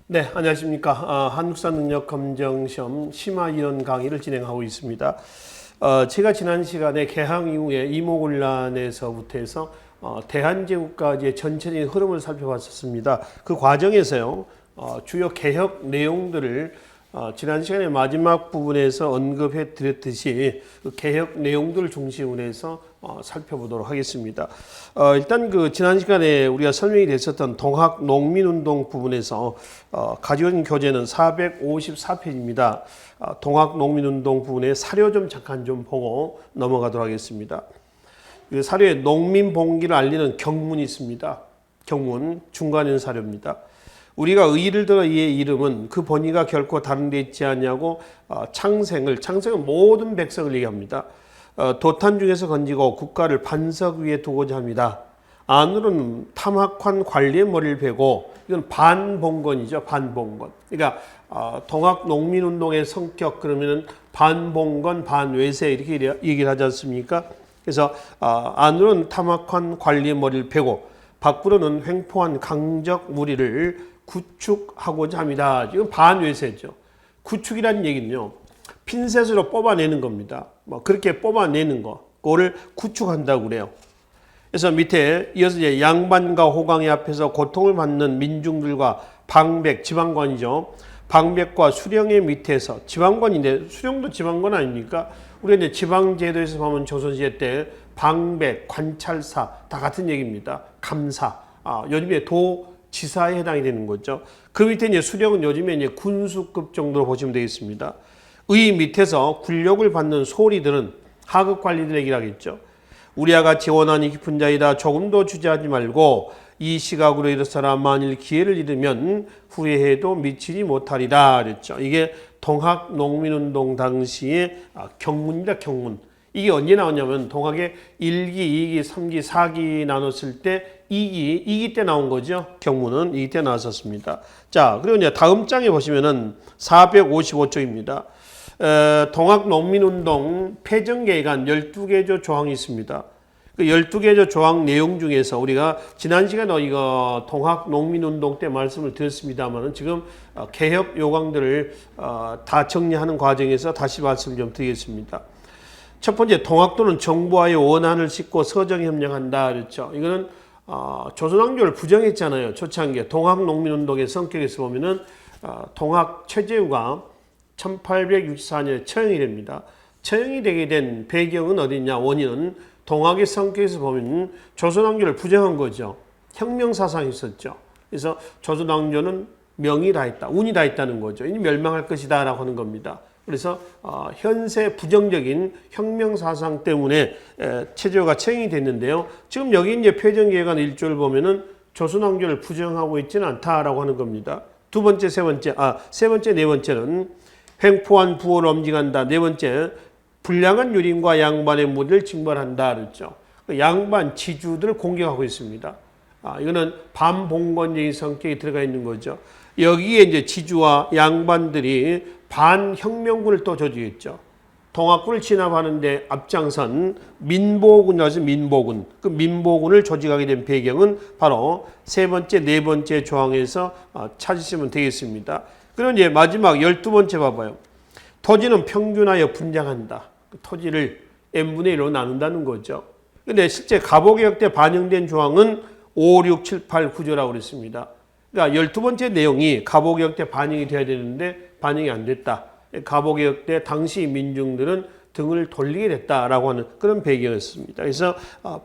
네, 안녕하십니까. 한국사 능력 검정 시험 심화 이론 강의를 진행하고 있습니다. 제가 지난 시간에 개항 이후에 이모군란에서부터 해서 대한제국까지의 전체적인 흐름을 살펴봤었습니다. 그 과정에서요, 주요 개혁 내용들을 지난 시간에 마지막 부분에서 언급해 드렸듯이 그 개혁 내용들을 중심으로 해서 살펴보도록 하겠습니다. 일단 그 지난 시간에 우리가 설명이 됐었던 동학 농민운동 부분에서 가지고 있는 교재는 454페이지입니다. 동학 농민운동 부분의 사료 좀 잠깐 좀 보고 넘어가도록 하겠습니다. 그 사료에 농민봉기를 알리는 경문이 있습니다. 경문 중간에 있는 사료입니다. 우리가 의를 들어 이의 이름은 그 본의가 결코 다른 데 있지 않냐고 창생은 모든 백성을 얘기합니다. 도탄 중에서 건지고 국가를 반석 위에 두고자 합니다. 안으로는 탐학관 관리의 머리를 베고, 이건 반봉건이죠. 반봉건. 그러니까 동학 농민운동의 성격, 그러면은 반봉건 반외세 이렇게 얘기를 하지 않습니까? 그래서 안으로는 탐학관 관리의 머리를 베고 밖으로는 횡포한 강적 무리를 구축하고자 합니다. 지금 반외세죠. 구축이라는 얘기는요, 핀셋으로 뽑아내는 겁니다. 그렇게 뽑아내는 거, 그거를 구축한다고 그래요. 그래서 밑에 이어서 이제 양반과 호강의 앞에서 고통을 받는 민중들과 방백, 지방관이죠. 방백과 수령의 밑에서, 지방관인데 수령도 지방관 아닙니까? 우리가 이제 지방제도에서 보면 조선시대 때 방백, 관찰사 다 같은 얘기입니다. 감사, 요즘에 지사에 해당이 되는 거죠. 그 밑에 이제 수령은 요즘에 이제 군수급 정도로 보시면 되겠습니다. 의 밑에서 굴욕을 받는 소리들은 하급 관리들 얘기를 하겠죠. 우리와 같이 원한이 깊은 자이다. 조금도 주저하지 말고 이 시각으로 일어서라. 만일 기회를 잃으면 후회해도 미치지 못하리라 그랬죠. 이게 동학 농민운동 당시의 경문입니다. 경문. 이게 언제 나왔냐면 동학의 1기, 2기, 3기, 4기 나눴을 때 2기 때 나온 거죠. 경문은 2기 때 나왔었습니다. 자, 그리고 이제 다음 장에 보시면은 455쪽입니다. 동학 농민운동 폐정계획안 12개조 조항이 있습니다. 그 12개조 조항 내용 중에서 우리가 지난 시간에 이거 동학 농민운동 때 말씀을 드렸습니다만은 지금 개혁 요강들을 다 정리하는 과정에서 다시 말씀을 좀 드리겠습니다. 첫 번째, 동학도는 정부와의 원한을 싣고 서정에 협력한다 그랬죠. 이거는 조선왕조를 부정했잖아요. 초창기에 동학농민운동의 성격에서 보면은 동학 최재우가 1864년에 처형이 됩니다. 처형이 되게 된 배경은 어디냐? 원인은 동학의 성격에서 보면 조선왕조를 부정한 거죠. 혁명사상이 있었죠. 그래서 조선왕조는 명이 다 있다, 운이 다 있다는 거죠. 이니 멸망할 것이다 라고 하는 겁니다. 그래서 현세 부정적인 혁명사상 때문에 최재호가 처형이 됐는데요. 지금 여기 이제 폐정계획안 1조를 보면은 조선왕조를 부정하고 있지는 않다라고 하는 겁니다. 세 번째, 네 번째는 횡포한 부호를 엄징한다. 네 번째, 불량한 유림과 양반의 무리를 징벌한다 그랬죠. 양반 지주들을 공격하고 있습니다. 이거는 반봉건적인 성격이 들어가 있는 거죠. 여기에 이제 지주와 양반들이 반혁명군을 또 조직했죠. 동학군을 진압하는데 앞장선 민보군이라서 민보군. 그 민보군을 조직하게 된 배경은 바로 세 번째, 네 번째 조항에서 찾으시면 되겠습니다. 그리고 이제 마지막 12번째 봐봐요. 토지는 평균하여 분장한다. 그 토지를 n분의 1로 나눈다는 거죠. 근데 실제 갑오개혁 때 반영된 조항은 5, 6, 7, 8, 9조라고 그랬습니다. 그러니까 12번째 내용이 갑오개혁 때 반영이 돼야 되는데 반영이 안 됐다. 갑오개혁 때 당시 민중들은 등을 돌리게 됐다라고 하는 그런 배경이었습니다. 그래서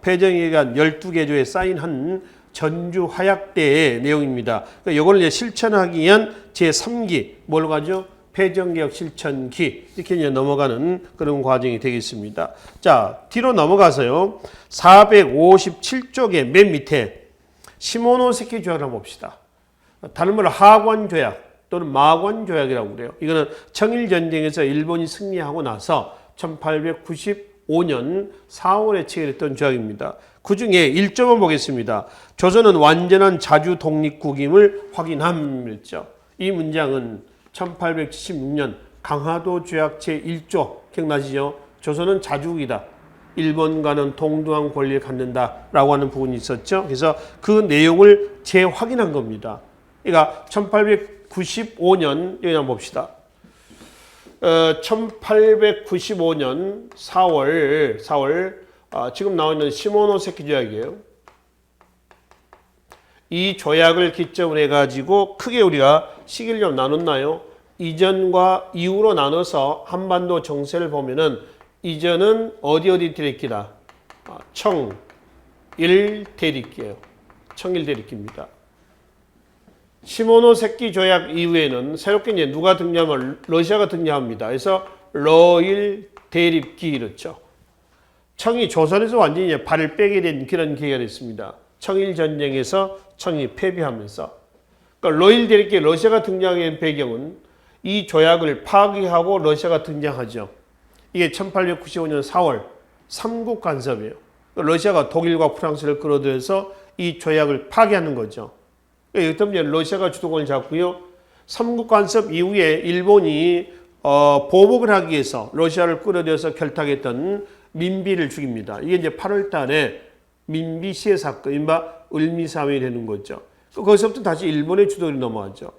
폐정계획안 12개조에 사인한 전주 화약 때의 내용입니다. 그러니까 이걸 이제 실천하기 위한 제3기, 뭘 가죠? 폐정개혁 실천기, 이렇게 이제 넘어가는 그런 과정이 되겠습니다. 자, 뒤로 넘어가서요. 457쪽의 맨 밑에 시모노세키 조약을 한번 봅시다. 다른 말로 하관 조약 또는 마관 조약이라고 그래요. 이거는 청일전쟁에서 일본이 승리하고 나서 1895년 4월에 체결했던 조약입니다. 그 중에 1조만 보겠습니다. 조선은 완전한 자주 독립국임을 확인함 그랬죠. 이 문장은 1876년 강화도 조약 제1조 기억나시죠? 조선은 자주국이다. 일본과는 동등한 권리를 갖는다라고 하는 부분이 있었죠. 그래서 그 내용을 재확인한 겁니다. 그러니까 1895년 여기 한번 봅시다. 1895년 4월 지금 나와 있는 시모노세키 조약이에요. 이 조약을 기점으로 해가지고 크게 우리가 시기를 좀 나눴나요? 이전과 이후로 나눠서 한반도 정세를 보면은 이전은 어디 대립기다? 청일 대립기예요. 청일 대립기입니다. 시모노세키 조약 이후에는 새롭게 이제 누가 등장하면 러시아가 등장합니다. 그래서 러일 대립기 이렇죠. 청이 조선에서 완전히 발을 빼게 된 그런 계기가 됐습니다. 청일 전쟁에서 청이 패배하면서. 그러니까 러일 대립기에 러시아가 등장한 배경은 이 조약을 파기하고 러시아가 등장하죠. 이게 1895년 4월 삼국 간섭이에요. 그러니까 러시아가 독일과 프랑스를 끌어들여서 이 조약을 파기하는 거죠. 그러니까 이때 러시아가 주도권을 잡고요. 삼국 간섭 이후에 일본이 보복을 하기 위해서 러시아를 끌어들여서 결탁했던 민비를 죽입니다. 이게 이제 8월 달에 민비 시해 사건, 이른바 을미사변이 되는 거죠. 거기서부터 다시 일본의 주도로 넘어가죠.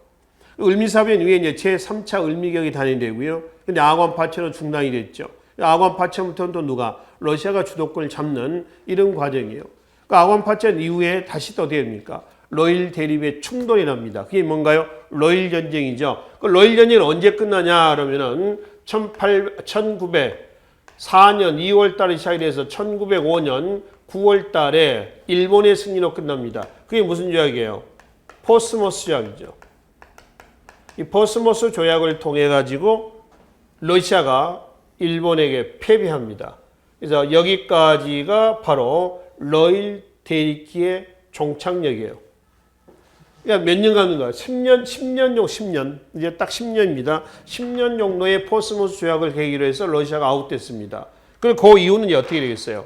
을미사변 이후에 이제 제3차 을미격이 단행되고요. 근데 아관 파천은 중단이 됐죠. 아관 파천부터는 또 누가? 러시아가 주도권을 잡는 이런 과정이에요. 그 아관 파천 이후에 다시 또 어떻게 됩니까? 러일 대립의 충돌이 납니다. 그게 뭔가요? 러일 전쟁이죠. 그 러일 전쟁은 언제 끝나냐 그러면은 1904년 2월 달에 시작이 돼서 1905년 9월 달에 일본의 승리로 끝납니다. 그게 무슨 조약이에요? 포스모스 조약이죠. 이 포스모스 조약을 통해 가지고 러시아가 일본에게 패배합니다. 그래서 여기까지가 바로 러일 대립기의 종착역이에요. 그러니까 몇 년 가는 거야? 10년. 이제 딱 10년입니다. 10년 정도의 포스모스 조약을 계기로 해서 러시아가 아웃됐습니다. 그리고 그 이후는 어떻게 되겠어요?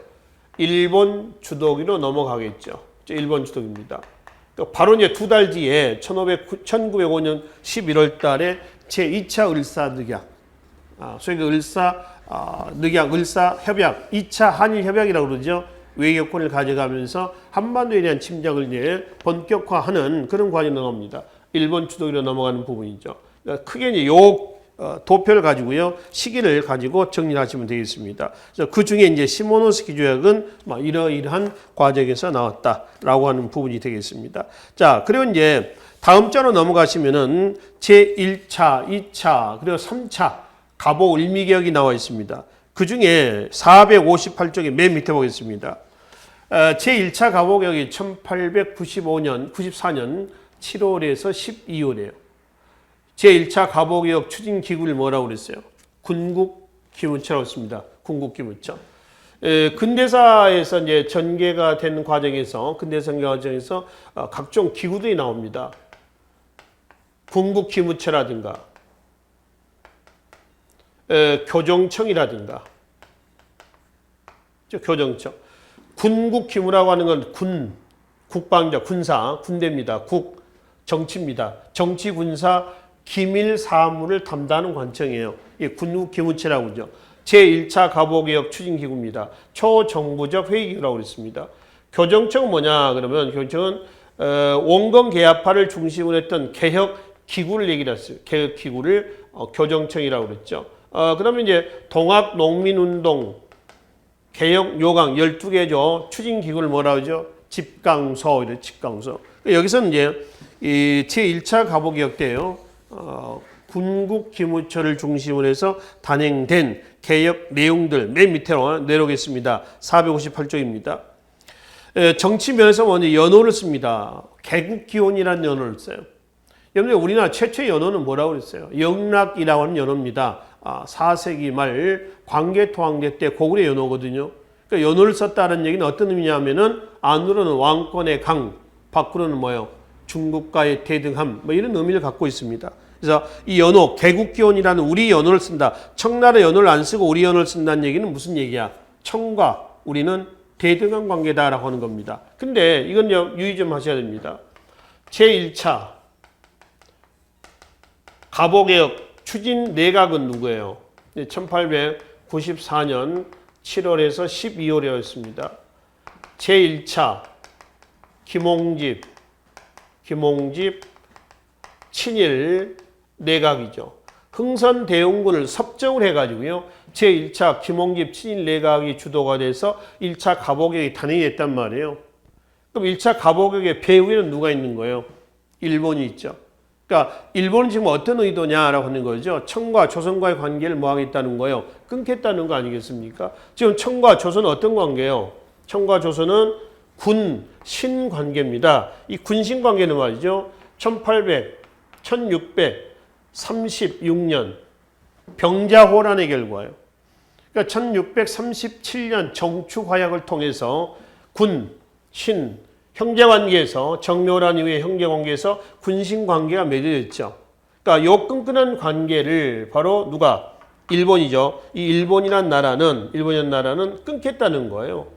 일본 주도기로 넘어가겠죠. 일본 주도기입니다. 바로 이제 두 달 뒤에 1905년 11월 달에 제2차 을사늑약, 소위 그 을사협약, 2차 한일협약이라고 그러죠. 외교권을 가져가면서 한반도에 대한 침략을 이제 본격화하는 그런 과정이 나옵니다. 일본 주도기로 넘어가는 부분이죠. 그러니까 크게 이제 도표를 가지고요, 시기를 가지고 정리하시면 되겠습니다. 그래서 그 중에 이제 시모노스키 조약은 이러이러한 과정에서 나왔다라고 하는 부분이 되겠습니다. 자, 그리고 이제 다음 자로 넘어가시면은 제1차, 2차, 그리고 3차 가보 을미격이 나와 있습니다. 그 중에 458쪽에 맨 밑에 보겠습니다. 제1차 가보격이 1894년 7월에서 12월이에요. 제1차 가보개혁 추진기구를 뭐라고 그랬어요? 군국기무처라고 했습니다. 군국기무처. 근대사에서 이제 전개가 되는 과정에서, 각종 기구들이 나옵니다. 군국기무처라든가, 교정청이라든가, 교정청. 군국기무라고 하는 건 국방자, 군사, 군대입니다. 정치입니다. 정치, 군사, 기밀 사무를 담당하는 관청이에요. 이게 군국기무처라고 하죠. 제1차 가보개혁 추진기구입니다. 초정부적 회의기구라고 그랬습니다. 교정청은 뭐냐 그러면 교정청은 원검개혁파를 중심으로 했던 개혁기구를 얘기를 했어요. 개혁기구를 교정청이라고 그랬죠. 그러면 이제 동학농민운동, 개혁요강 12개죠. 추진기구를 뭐라고 하죠? 집강소, 집강소. 여기서는 이제 이 제1차 가보개혁 때요. 군국기무처를 중심으로 해서 단행된 개혁 내용들 맨 밑으로 내려오겠습니다. 458쪽입니다. 정치 면에서 먼저 연호를 씁니다. 개국기원이라는 연호를 써요. 여러분 우리나라 최초의 연호는 뭐라고 그랬어요? 영락이라고 하는 연호입니다. 4세기 말 광개토항제 때 고구려 연호거든요. 그러니까 연호를 썼다는 얘기는 어떤 의미냐면은 안으로는 왕권의 강, 밖으로는 뭐예요? 중국과의 대등함, 이런 의미를 갖고 있습니다. 그래서 이 연호, 개국기원이라는 우리 연호를 쓴다. 청나라 연호를 안 쓰고 우리 연호를 쓴다는 얘기는 무슨 얘기야? 청과 우리는 대등한 관계다라고 하는 겁니다. 근데 이건 유의 좀 하셔야 됩니다. 제1차 가보개혁 추진 내각은 누구예요? 1894년 7월에서 12월이었습니다. 제1차 김홍집, 친일 내각이죠. 흥선대원군을 섭정을 해가지고요. 제1차 김홍집 친일 내각이 주도가 돼서 1차 갑오격이 단행이 됐단 말이에요. 그럼 1차 갑오격의 배후에는 누가 있는 거예요? 일본이 있죠. 그러니까 일본은 지금 어떤 의도냐라고 하는 거죠. 청과 조선과의 관계를 뭐 하겠다는 거예요? 끊겠다는 거 아니겠습니까? 지금 청과 조선은 어떤 관계예요? 청과 조선은 군, 신 관계입니다. 이 군신 관계는 말이죠. 1636년 병자호란의 결과예요. 그러니까 1637년 정축화약을 통해서 군, 신, 형제관계에서 정묘란 이후의 형제관계에서 군신관계가 맺어졌죠. 그러니까 요 끈끈한 관계를 바로 누가? 일본이죠. 이 일본이란 나라는 끊겠다는 거예요.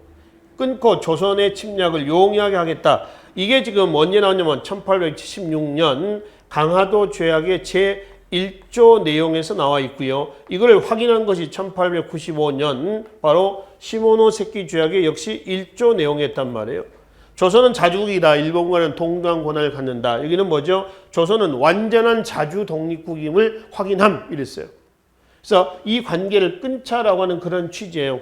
끊고 조선의 침략을 용이하게 하겠다. 이게 지금 언제 나왔냐면 1876년 강화도 조약의 제1조 내용에서 나와 있고요. 이걸 확인한 것이 1895년 바로 시모노세키 조약의 역시 1조 내용이었단 말이에요. 조선은 자주국이다. 일본과는 동등한 권한을 갖는다. 여기는 뭐죠? 조선은 완전한 자주 독립국임을 확인함. 이랬어요. 그래서 이 관계를 끊자라고 하는 그런 취지예요.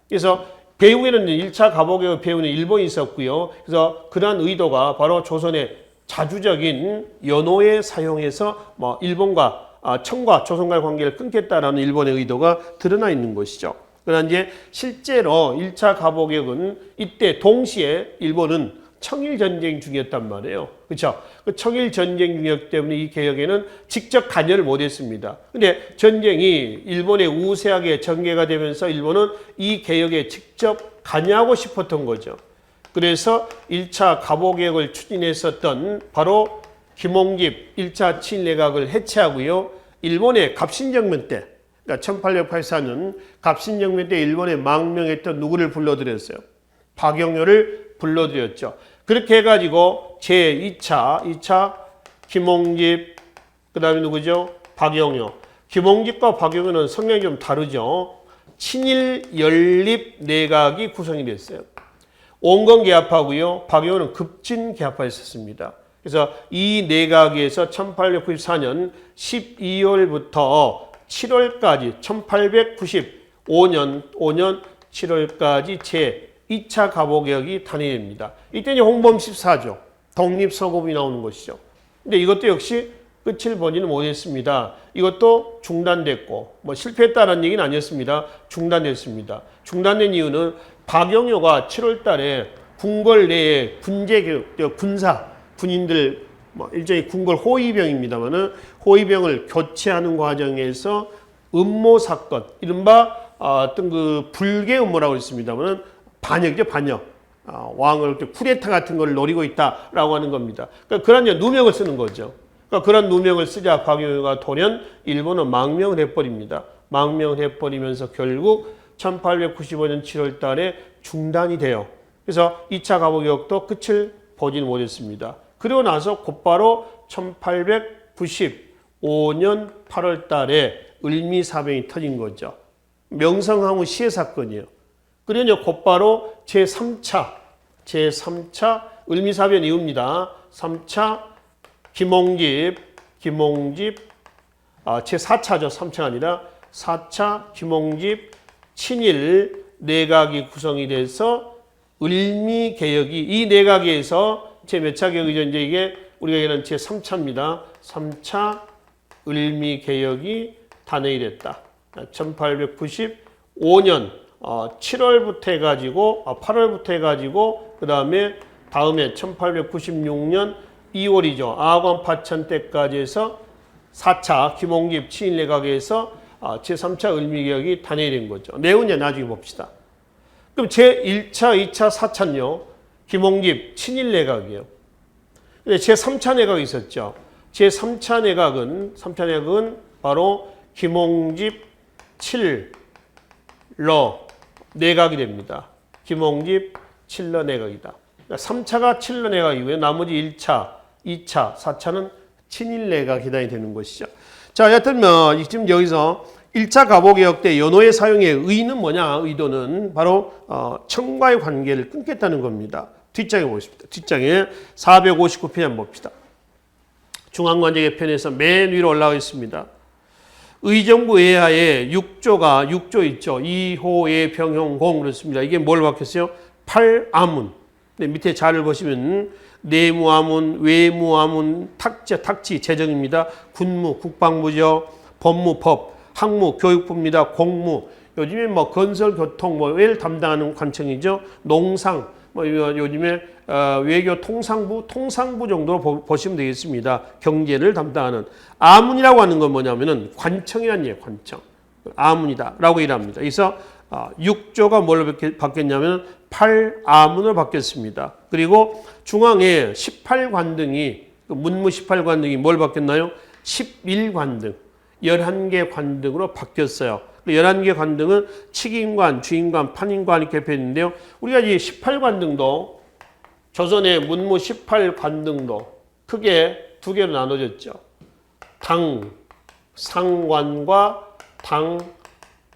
그래서 배후에는 1차 갑오격의 배후는 일본이 있었고요. 그래서 그러한 의도가 바로 조선의 자주적인 연호에 사용해서 뭐 일본과 청과 조선과의 관계를 끊겠다라는 일본의 의도가 드러나 있는 것이죠. 그러나 이제 실제로 1차 갑오격은 이때 동시에 일본은 청일 전쟁 중이었단 말이에요. 그렇죠? 그 청일 전쟁 중이었기 때문에 이 개혁에는 직접 관여를 못했습니다. 근데 전쟁이 일본에 우세하게 전개가 되면서 일본은 이 개혁에 직접 관여하고 싶었던 거죠. 그래서 1차 갑오개혁을 추진했었던 바로 김홍집 1차 친일내각을 해체하고요. 일본의 갑신정변 때, 그러니까 1884년 갑신정변 때 일본에 망명했던 누구를 불러들였어요? 박영효를 불러들였죠. 그렇게 해가지고 제2차 김홍집, 그 다음에 누구죠? 박영효. 김홍집과 박영효는 성향이 좀 다르죠. 친일 연립 내각이 구성이 됐어요. 온건 개합하고요. 박영효는 급진 개합하였습니다. 그래서 이 내각에서 1894년 12월부터 7월까지 1895년 7월까지 제2차 갑오개혁이 단행됩니다. 이때 이제 홍범 14조 독립서고문이 나오는 것이죠. 근데 이것도 역시 끝을 보지는 못했습니다. 이것도 중단됐고 뭐 실패했다는 얘기는 아니었습니다. 중단됐습니다. 중단된 이유는 박영효가 7월 달에 궁궐 내에 군인들 뭐 일종의 궁궐 호위병입니다만은 호위병을 교체하는 과정에서 음모 사건, 이른바 어떤 그 불계 음모라고 했습니다만은 반역이죠, 반역. 왕을 쿠데타 같은 걸 노리고 있다라고 하는 겁니다. 그러니까 그런 누명을 쓰는 거죠. 그러니까 그런 누명을 쓰자 박영효가 돌연 일본은 망명을 해버립니다. 망명을 해버리면서 결국 1895년 7월 달에 중단이 돼요. 그래서 2차 갑오개혁도 끝을 보지는 못했습니다. 그리고 나서 곧바로 1895년 8월 달에 을미사병이 터진 거죠. 명성황후 시해 사건이에요. 그리고 곧바로 제3차 을미사변 이후입니다. 3차 김홍집 제4차죠. 3차가 아니라 4차 김홍집 친일 내각이 구성이 돼서 을미개혁이 이 내각에서 제 몇 차 개혁이죠? 이제 이게 우리가 얘기하는 제3차입니다. 3차 을미개혁이 단행이 됐다. 1895년 7월부터 해가지고 8월부터 해가지고 그 다음에 1896년 2월이죠. 아관 파천 때까지 해서 4차 김홍집 친일내각에서 제3차 을미개혁이 단행이 된 거죠. 내용은 나중에 봅시다. 그럼 제1차, 2차, 4차는요. 김홍집 친일내각이에요. 근데 제3차 내각이 있었죠. 제3차 내각은 바로 김홍집 7러 내각이 됩니다. 김홍집 7러 내각이다. 그러니까 3차가 7러 내각이고요. 나머지 1차, 2차, 4차는 친일 내각이 되는 것이죠. 자, 여하튼 지금 여기서 1차 갑오개혁 때 연호의 사용의 의의는 뭐냐? 의도는 바로 청과의 관계를 끊겠다는 겁니다. 뒷장에 보겠습니다. 뒷장에 459편 한번 봅시다. 중앙관제 개편에서 맨 위로 올라가 있습니다. 의정부 외하에 6조 있죠. 2호의 병형공 그렇습니다. 이게 뭘 바뀌었어요? 8아문. 네, 밑에 자를 보시면 내무아문, 외무아문, 탁지 재정입니다. 군무, 국방부죠. 법무, 법, 학무, 교육부입니다. 공무. 요즘에 뭐 건설, 교통, 뭐를 담당하는 관청이죠. 농상, 뭐 요즘에 외교 통상부 정도로 보시면 되겠습니다. 경제를 담당하는 아문이라고 하는 건 뭐냐면은 관청이라는 얘기예요. 관청. 아문이다라고 일합니다. 그래서 6조가 뭘로 바뀌었냐면 8아문으로 바뀌었습니다. 그리고 중앙에 18관등이 문무 18관등이 뭘 바뀌었나요? 11관등, 11개 관등으로 바뀌었어요. 11개 관등은 칙인관, 주인관, 판인관 이렇게 배웠는데요. 우리가 이 18관등도 조선의 문무 18관등도 크게 두 개로 나눠졌죠. 당, 상관과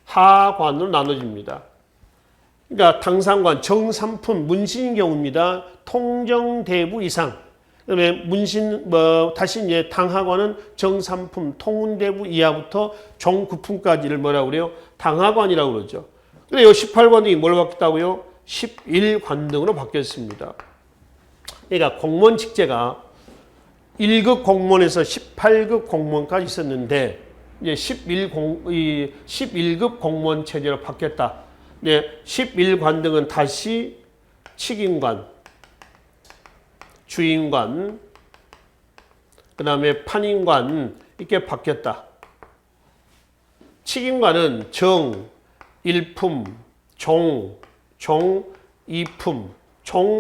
당하관으로 나눠집니다. 그러니까 당상관, 정삼품, 문신인 경우입니다. 통정대부 이상. 그다음에 문신, 다시 이제 당하관은 정삼품, 통운대부 이하부터 종구품까지를 뭐라고 그래요? 당하관이라고 그러죠. 근데 이 18관등이 뭘 바뀌었다고요? 11관등으로 바뀌었습니다. 그러니까 공무원 직제가 1급 공무원에서 18급 공무원까지 있었는데 이제 11급 공무원 체제로 바뀌었다. 네, 11관등은 다시 칙인관, 주인관, 그 다음에 판인관 이렇게 바뀌었다. 칙인관은 정, 일품, 종, 이품,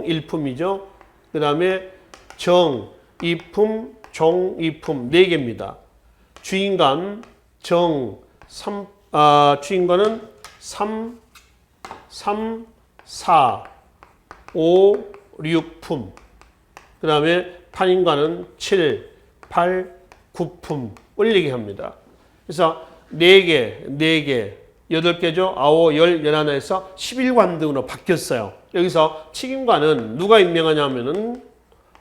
일품이죠. 그 다음에 정, 이품, 이품 4개입니다. 주인관, 주인관은 3, 4, 5, 6품. 그 다음에 판인관은 7, 8, 9품을 얘기합니다. 그래서 4개, 8개죠. 9, 10, 11에서 11관등으로 바뀌었어요. 여기서 칙인관은 누가 임명하냐면은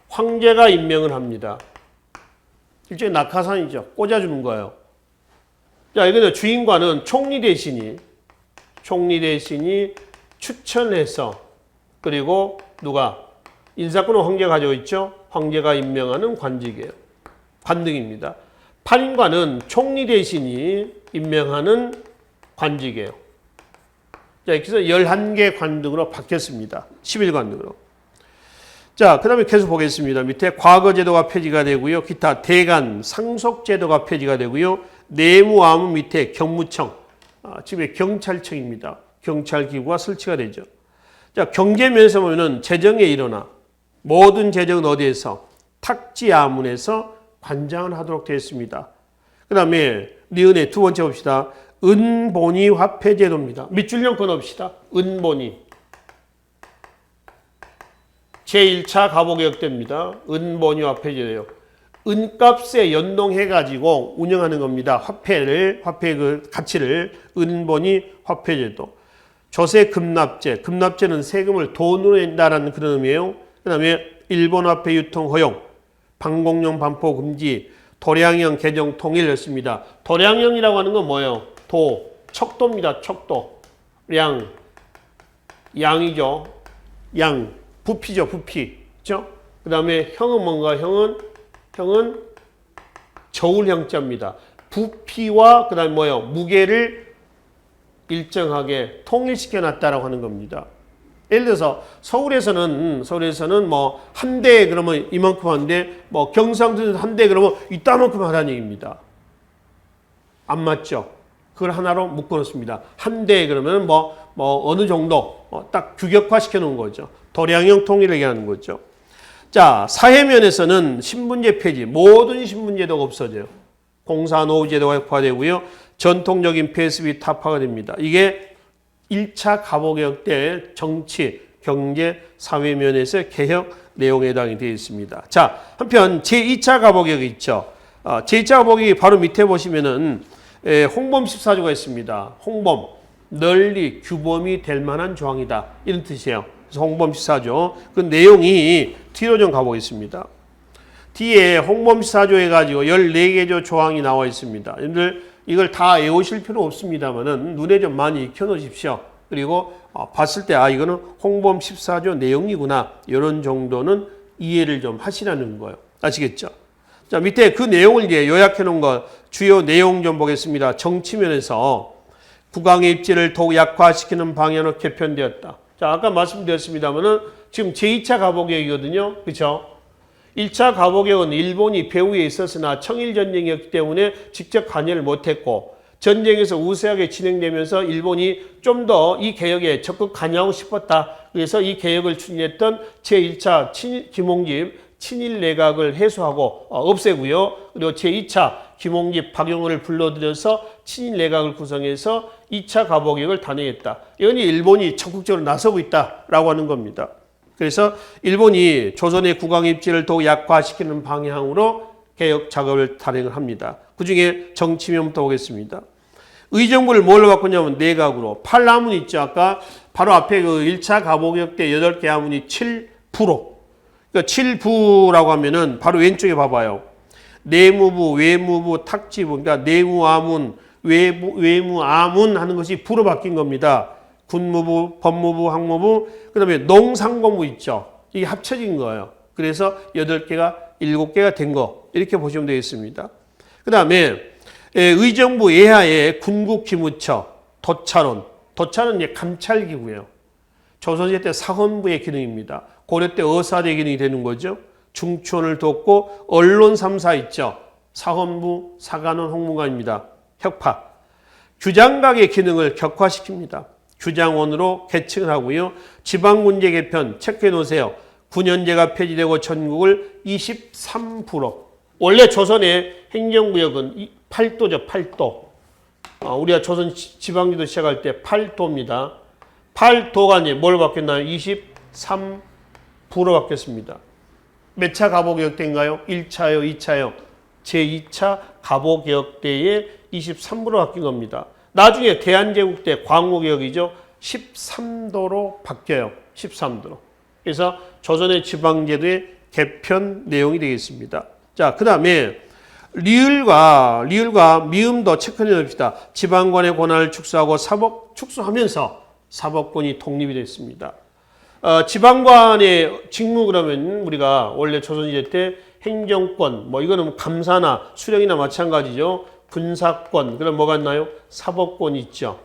황제가 임명을 합니다. 일종의 낙하산이죠. 꽂아주는 거예요. 자, 이거는 주인관은 총리 대신이 추천해서 그리고 누가 인사권은 황제가 가지고 있죠. 황제가 임명하는 관직이에요. 관등입니다. 판인관은 총리 대신이 임명하는 관직이에요. 자, 그래서 11개 관등으로 바뀌었습니다. 11관등으로. 자, 그 다음에 계속 보겠습니다. 밑에 과거제도가 폐지가 되고요. 기타 대간, 상속제도가 폐지가 되고요. 내무아문 밑에 경무청, 지금 경찰청입니다. 경찰기구가 설치가 되죠. 자, 경제면에서 보면은 재정에 일어나 모든 재정은 어디에서? 탁지아문에서 관장을 하도록 되어 있습니다. 그 다음에 니은의 두 번째 봅시다. 은본위 화폐제도입니다. 밑줄령 끊읍시다. 은본위. 제1차 가보개혁대입니다. 은본위 화폐제도예요. 은값에 연동해가지고 운영하는 겁니다. 화폐의 그 가치를 은본위 화폐제도. 조세 급납제는 세금을 돈으로 낸다라는 그런 의미예요. 그 다음에 일본 화폐 유통 허용, 방공용 반포 금지, 도량형 개정 통일했습니다. 도량형이라고 하는 건 뭐예요? 척도입니다. 척도. 양이죠. 양. 부피죠. 부피. 그죠? 그 다음에 형은 뭔가? 형은 저울형자입니다. 부피와 그 다음에 뭐예요? 무게를 일정하게 통일시켜 놨다라고 하는 겁니다. 예를 들어서 서울에서는 뭐 한 대 그러면 이만큼 하는데 뭐 경상도에서 한 대 그러면 이따만큼 하라는 얘기입니다. 안 맞죠? 그걸 하나로 묶어놓습니다. 한 대 그러면 뭐 어느 정도 딱 규격화 시켜 놓은 거죠. 도량형 통일을 얘기하는 거죠. 자, 사회면에서는 신분제 폐지, 모든 신분제도가 없어져요. 공사노후제도가 혁파되고요. 전통적인 패스비 타파가 됩니다. 이게 1차 가보개혁 때 정치, 경제, 사회면에서 개혁 내용에 해당이 되어 있습니다. 자, 한편 제2차 가보개혁이 있죠. 제2차 가보개혁이 바로 밑에 보시면은 홍범 14조가 있습니다. 홍범, 널리 규범이 될 만한 조항이다. 이런 뜻이에요. 그래서 홍범 14조. 그 내용이 뒤로 좀 가보겠습니다. 뒤에 홍범사조 해가지고 14개조 조항이 나와 있습니다. 여러분들 이걸 다 외우실 필요 없습니다만은 눈에 좀 많이 익혀놓으십시오. 그리고 봤을 때 이거는 홍범 14조 내용이구나, 이런 정도는 이해를 좀 하시라는 거예요. 아시겠죠? 자, 밑에 그 내용을 이제 요약해 놓은 거 주요 내용 좀 보겠습니다. 정치면에서 국왕의 입지를 더욱 약화시키는 방향으로 개편되었다. 자, 아까 말씀드렸습니다만은 지금 제2차 가보개혁이거든요. 그렇죠? 1차 가보개혁은 일본이 배후에 있었으나 청일전쟁이었기 때문에 직접 관여를 못했고, 전쟁에서 우세하게 진행되면서 일본이 좀 더 이 개혁에 적극 관여하고 싶었다. 그래서 이 개혁을 추진했던 제1차 김홍집 친일 내각을 해소하고 없애고요. 그리고 제2차 김홍집 박용호를 불러들여서 친일 내각을 구성해서 2차 가보개혁을 단행했다. 이건 일본이 적극적으로 나서고 있다라고 하는 겁니다. 그래서 일본이 조선의 국왕 입지를 더욱 약화시키는 방향으로 개혁 작업을 단행을 합니다. 그중에 정치면부터 보겠습니다. 의정부를 뭘로 바꾸냐면 내각으로. 팔라문 있죠. 아까 바로 앞에 그 1차 가보개혁 때 8개 하문이 7부로. 그러니까 7부라고 하면은 바로 왼쪽에 봐봐요. 내무부, 외무부, 탁지부. 그러니까 내무아문, 외무아문 하는 것이 부로 바뀐 겁니다. 군무부, 법무부, 항무부, 그 다음에 농상고무 있죠. 이게 합쳐진 거예요. 그래서 8개가 7개가 된 거. 이렇게 보시면 되겠습니다. 그 다음에 의정부 예하에 군국기무처, 도찰원. 도찰은 이제 감찰기구예요. 조선시대 때 사헌부의 기능입니다. 고려 때 어사대 기능이 되는 거죠. 중추원을 돕고 언론 3사 있죠. 사헌부, 사관원, 홍무관입니다. 혁파. 규장각의 기능을 격화시킵니다. 규장원으로 계층을 하고요. 지방군제 개편 체크해 놓으세요. 9년제가 폐지되고 전국을 23%. 원래 조선의 행정구역은 8도죠. 8도. 우리가 조선 지방지도 시작할 때 8도입니다. 8도가 이제 뭘 바뀌었나요? 23%로 바뀌었습니다. 몇 차 가보개혁 때인가요? 1차요, 2차요. 제2차 가보개혁 때에 23%로 바뀐 겁니다. 나중에 대한제국 때 광호개혁이죠. 13도로 바뀌어요. 13도로. 그래서 조선의 지방제도의 개편 내용이 되겠습니다. 자, 그 다음에 리을과 미음도 체크해 봅시다. 지방관의 권한을 축소하고 축소하면서 사법권이 독립이 됐습니다. 지방관의 직무 그러면 우리가 원래 조선시대 때 행정권, 이거는 감사나 수령이나 마찬가지죠. 군사권, 그럼 뭐가 있나요? 사법권이 있죠.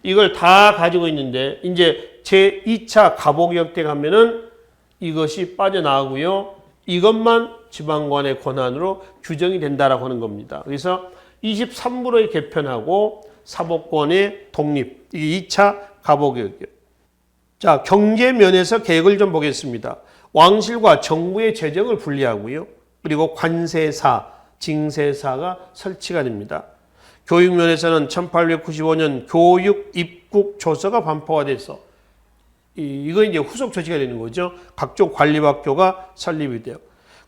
이걸 다 가지고 있는데 이제 제2차 가보개혁 때 가면은 이것이 빠져나가고요. 이것만 지방관의 권한으로 규정이 된다라고 하는 겁니다. 그래서 23%의 개편하고 사법권의 독립, 이게 2차 가보개혁이에요. 자, 경제 면에서 개혁을 좀 보겠습니다. 왕실과 정부의 재정을 분리하고요. 그리고 관세사, 징세사가 설치가 됩니다. 교육 면에서는 1895년 교육 입국 조서가 반포가 돼서 이거 이제 후속 조치가 되는 거죠. 각종 관리학교가 설립이 돼요.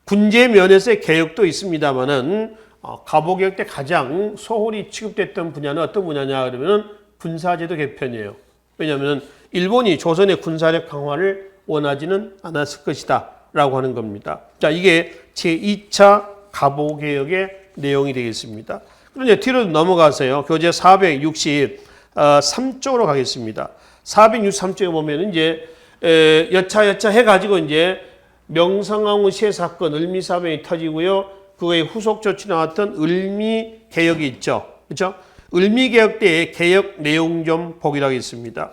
군제 면에서의 개혁도 있습니다만은 가보개혁 때 가장 소홀히 취급됐던 분야는 어떤 분야냐 그러면은 군사제도 개편이에요. 왜냐하면 일본이 조선의 군사력 강화를 원하지는 않았을 것이다라고 하는 겁니다. 자, 이게 제2차 가보개혁의 내용이 되겠습니다. 그런데 뒤로 넘어가서요. 교재 463쪽으로 가겠습니다. 463쪽에 보면 이제 여차 해가지고 이제 명성황후 시해 사건 을미사변이 터지고요. 그거의 후속 조치 나왔던 을미개혁이 있죠. 그렇죠? 을미개혁 때의 개혁 내용 좀 보기로 하겠습니다.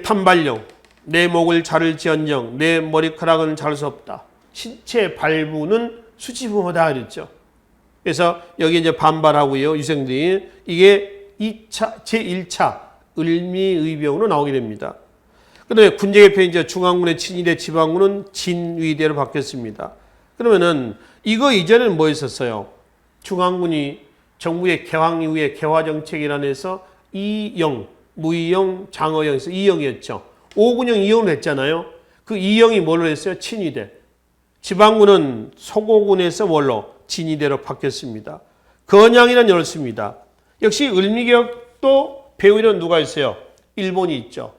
탄발령, 내 목을 자를지언정 내 머리카락은 자를 수 없다. 신체 발부는 수치부모다 그랬죠. 그래서 여기 이제 반발하고요. 유생들이 이게 제1차 을미의병으로 나오게 됩니다. 그다음에 군제개편이 이제 중앙군의 친위대, 지방군은 진위대로 바뀌었습니다. 그러면은 이거 이전에는 뭐 있었어요? 중앙군이 정부의 개황 이후에 개화정책이라 해서 이영, 무이영, 장어영에서 이영이었죠. 5군영 이영을 했잖아요. 그 이영이 뭘로 했어요? 친위대. 지방군은 소고군에서 뭘로? 진위대로 바뀌었습니다. 건양이라는 연을 씁니다. 역시 을미개혁도 배우는 누가 있어요? 일본이 있죠.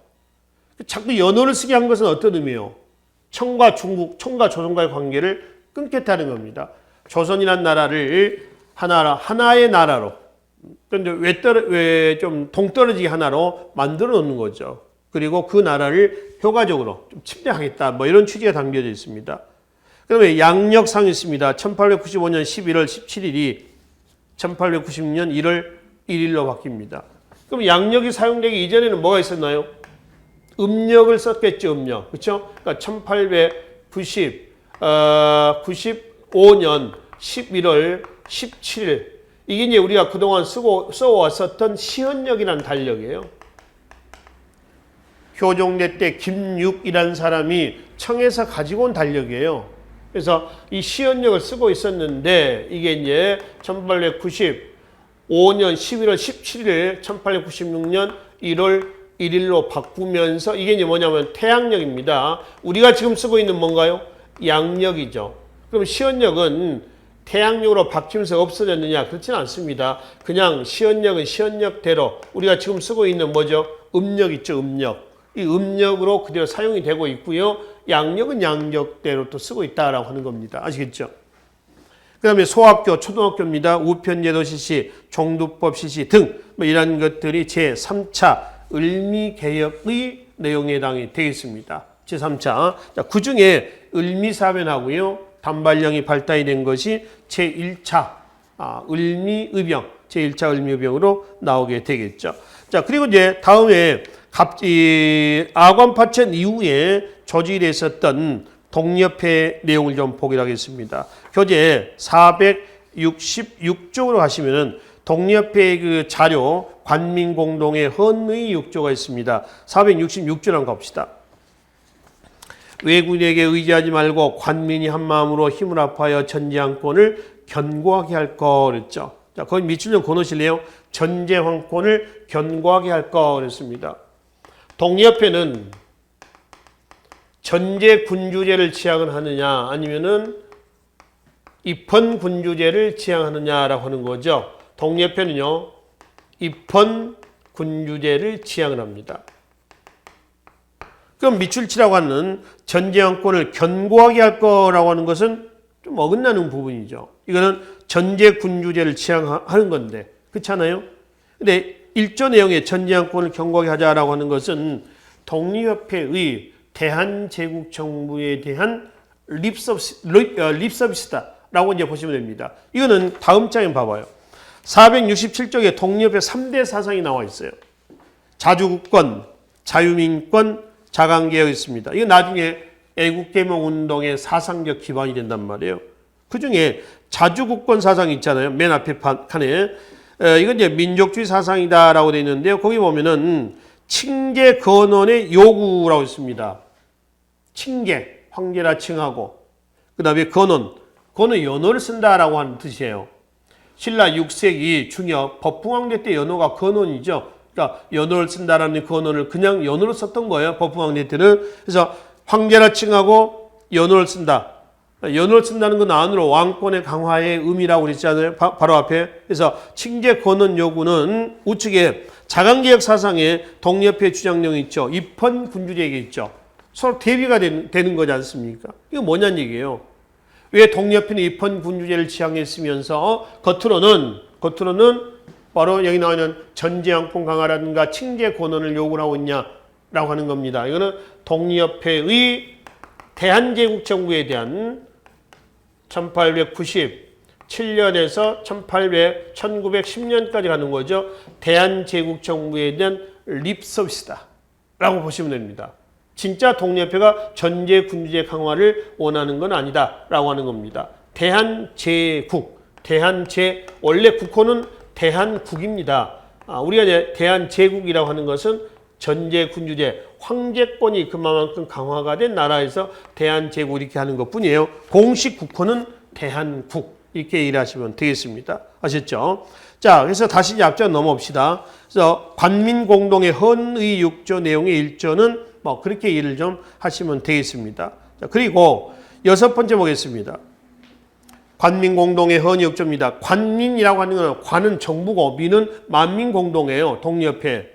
자꾸 연호를 쓰게 한 것은 어떤 의미예요? 청과 중국, 청과 조선과의 관계를 끊겠다는 겁니다. 조선이라는 나라를 하나의 나라로, 그런데 왜 좀 동떨어지게 하나로 만들어 놓는 거죠. 그리고 그 나라를 효과적으로 좀 침략하겠다. 뭐 이런 취지가 담겨져 있습니다. 그다음에 양력상이 있습니다. 1895년 11월 17일이 1896년 1월 1일로 바뀝니다. 그럼 양력이 사용되기 이전에는 뭐가 있었나요? 음력을 썼겠죠, 음력. 그렇죠? 그러니까 1895년 11월 17일. 이게 이제 우리가 그동안 써왔었던 시헌력이라는 달력이에요. 효종대 때 김육이라는 사람이 청에서 가지고 온 달력이에요. 그래서 이 시헌력을 쓰고 있었는데 이게 이제 1895년 11월 17일 1896년 1월 1일로 바꾸면서 이게 이제 뭐냐면 태양력입니다. 우리가 지금 쓰고 있는 뭔가요? 양력이죠. 그럼 시헌력은 태양력으로 바뀌면서 없어졌느냐? 그렇지는 않습니다. 그냥 시헌력은 시헌력대로 우리가 지금 쓰고 있는 뭐죠? 음력 있죠, 음력. 이 음력으로 그대로 사용이 되고 있고요. 양력은 양력대로 또 쓰고 있다라고 하는 겁니다. 아시겠죠? 그 다음에 소학교, 초등학교입니다. 우편제도 실시, 종두법 실시 등 뭐 이런 것들이 제3차 을미개혁의 내용에 해당이 되겠습니다. 제3차. 자, 그 중에 을미사변하고요. 단발령이 발달이 된 것이 제1차 을미의병, 제1차 을미의병으로 나오게 되겠죠. 자, 그리고 이제 다음에 아관파천 이후에 조직이 있었던 독립회 내용을 좀 보기로 하겠습니다. 교재 466쪽으로 가시면은 독립회의 그 자료 관민공동의 헌의 6조가 있습니다. 466조 한번 갑시다. 외국인에게 의지하지 말고 관민이 한 마음으로 힘을 합하여 전제왕권을 견고하게 할 거 그랬죠. 자, 거기 밑줄 좀 그어놓으실래요? 전제왕권을 견고하게 할 거 그랬습니다. 독립회는 전제군주제를 지향을 하느냐 아니면은 입헌군주제를 지향하느냐라고 하는 거죠. 독립회는요. 입헌군주제를 지향을 합니다. 그럼 밑줄 치라고 하는 전제왕권을 견고하게 할 거라고 하는 것은 좀 어긋나는 부분이죠. 이거는 전제군주제를 지향하는 건데 그렇잖아요. 근데 1조 내용에 전제왕권을 견고하게 하자라고 하는 것은 독립협회의 대한제국정부에 대한 립서비스다라고 이제 보시면 됩니다. 이거는 다음 장에 봐봐요. 467쪽에 독립협회 3대 사상이 나와 있어요. 자주국권, 자유민권, 자강개혁이 있습니다. 이거 나중에 애국개몽운동의 사상적 기반이 된단 말이에요. 그 중에 자주국권 사상이 있잖아요. 맨 앞에 칸에. 이건 이제 민족주의 사상이다라고 되어 있는데요. 거기 보면은 칭제 근원의 요구라고 있습니다. 칭제, 황제라 칭하고 그 다음에 근원 연호를 쓴다라고 하는 뜻이에요. 신라 6세기 중엽 법흥왕대 때 연호가 근원이죠. 그러니까 연호를 쓴다라는 근원을 그냥 연호로 썼던 거예요. 법흥왕대 때는. 그래서 황제라 칭하고 연호를 쓴다. 연호를 쓴다는 건 안으로 왕권의 강화의 의미라고 그랬잖아요. 바로 앞에. 그래서 칭제 근원 요구는 우측에 자강개혁 사상에 독립회 주장령이 있죠. 입헌군주제가 있죠. 서로 대비가 되는 거지 않습니까? 이거 뭐냐는 얘기예요. 왜 독립회는 입헌군주제를 지향했으면서 겉으로는 바로 여기 나오는 전제왕권 강화라든가 칭제 권원을 요구하고 있냐라고 하는 겁니다. 이거는 독립회의 대한제국정부에 대한 1897년에서 1910년까지 가는 거죠. 대한제국정부에 대한 립서비스다라고 보시면 됩니다. 진짜 독립회가 전제군주제 강화를 원하는 건 아니다라고 하는 겁니다. 원래 국호는 대한국입니다. 우리가 이제 대한제국이라고 하는 것은 전제군주제, 황제권이 그만큼 강화가 된 나라에서 대한제국 이렇게 하는 것뿐이에요. 공식 국호는 대한국 이렇게 일하시면 되겠습니다. 아셨죠? 자, 그래서 다시 이제 앞장 넘어옵시다. 그래서 관민공동의 헌의 6조 내용의 1조는 뭐 그렇게 일을 좀 하시면 되겠습니다. 자, 그리고 6번째 보겠습니다. 관민공동의 헌의 6조입니다. 관민이라고 하는 건 관은 정부고 민은 만민공동이에요. 독립회.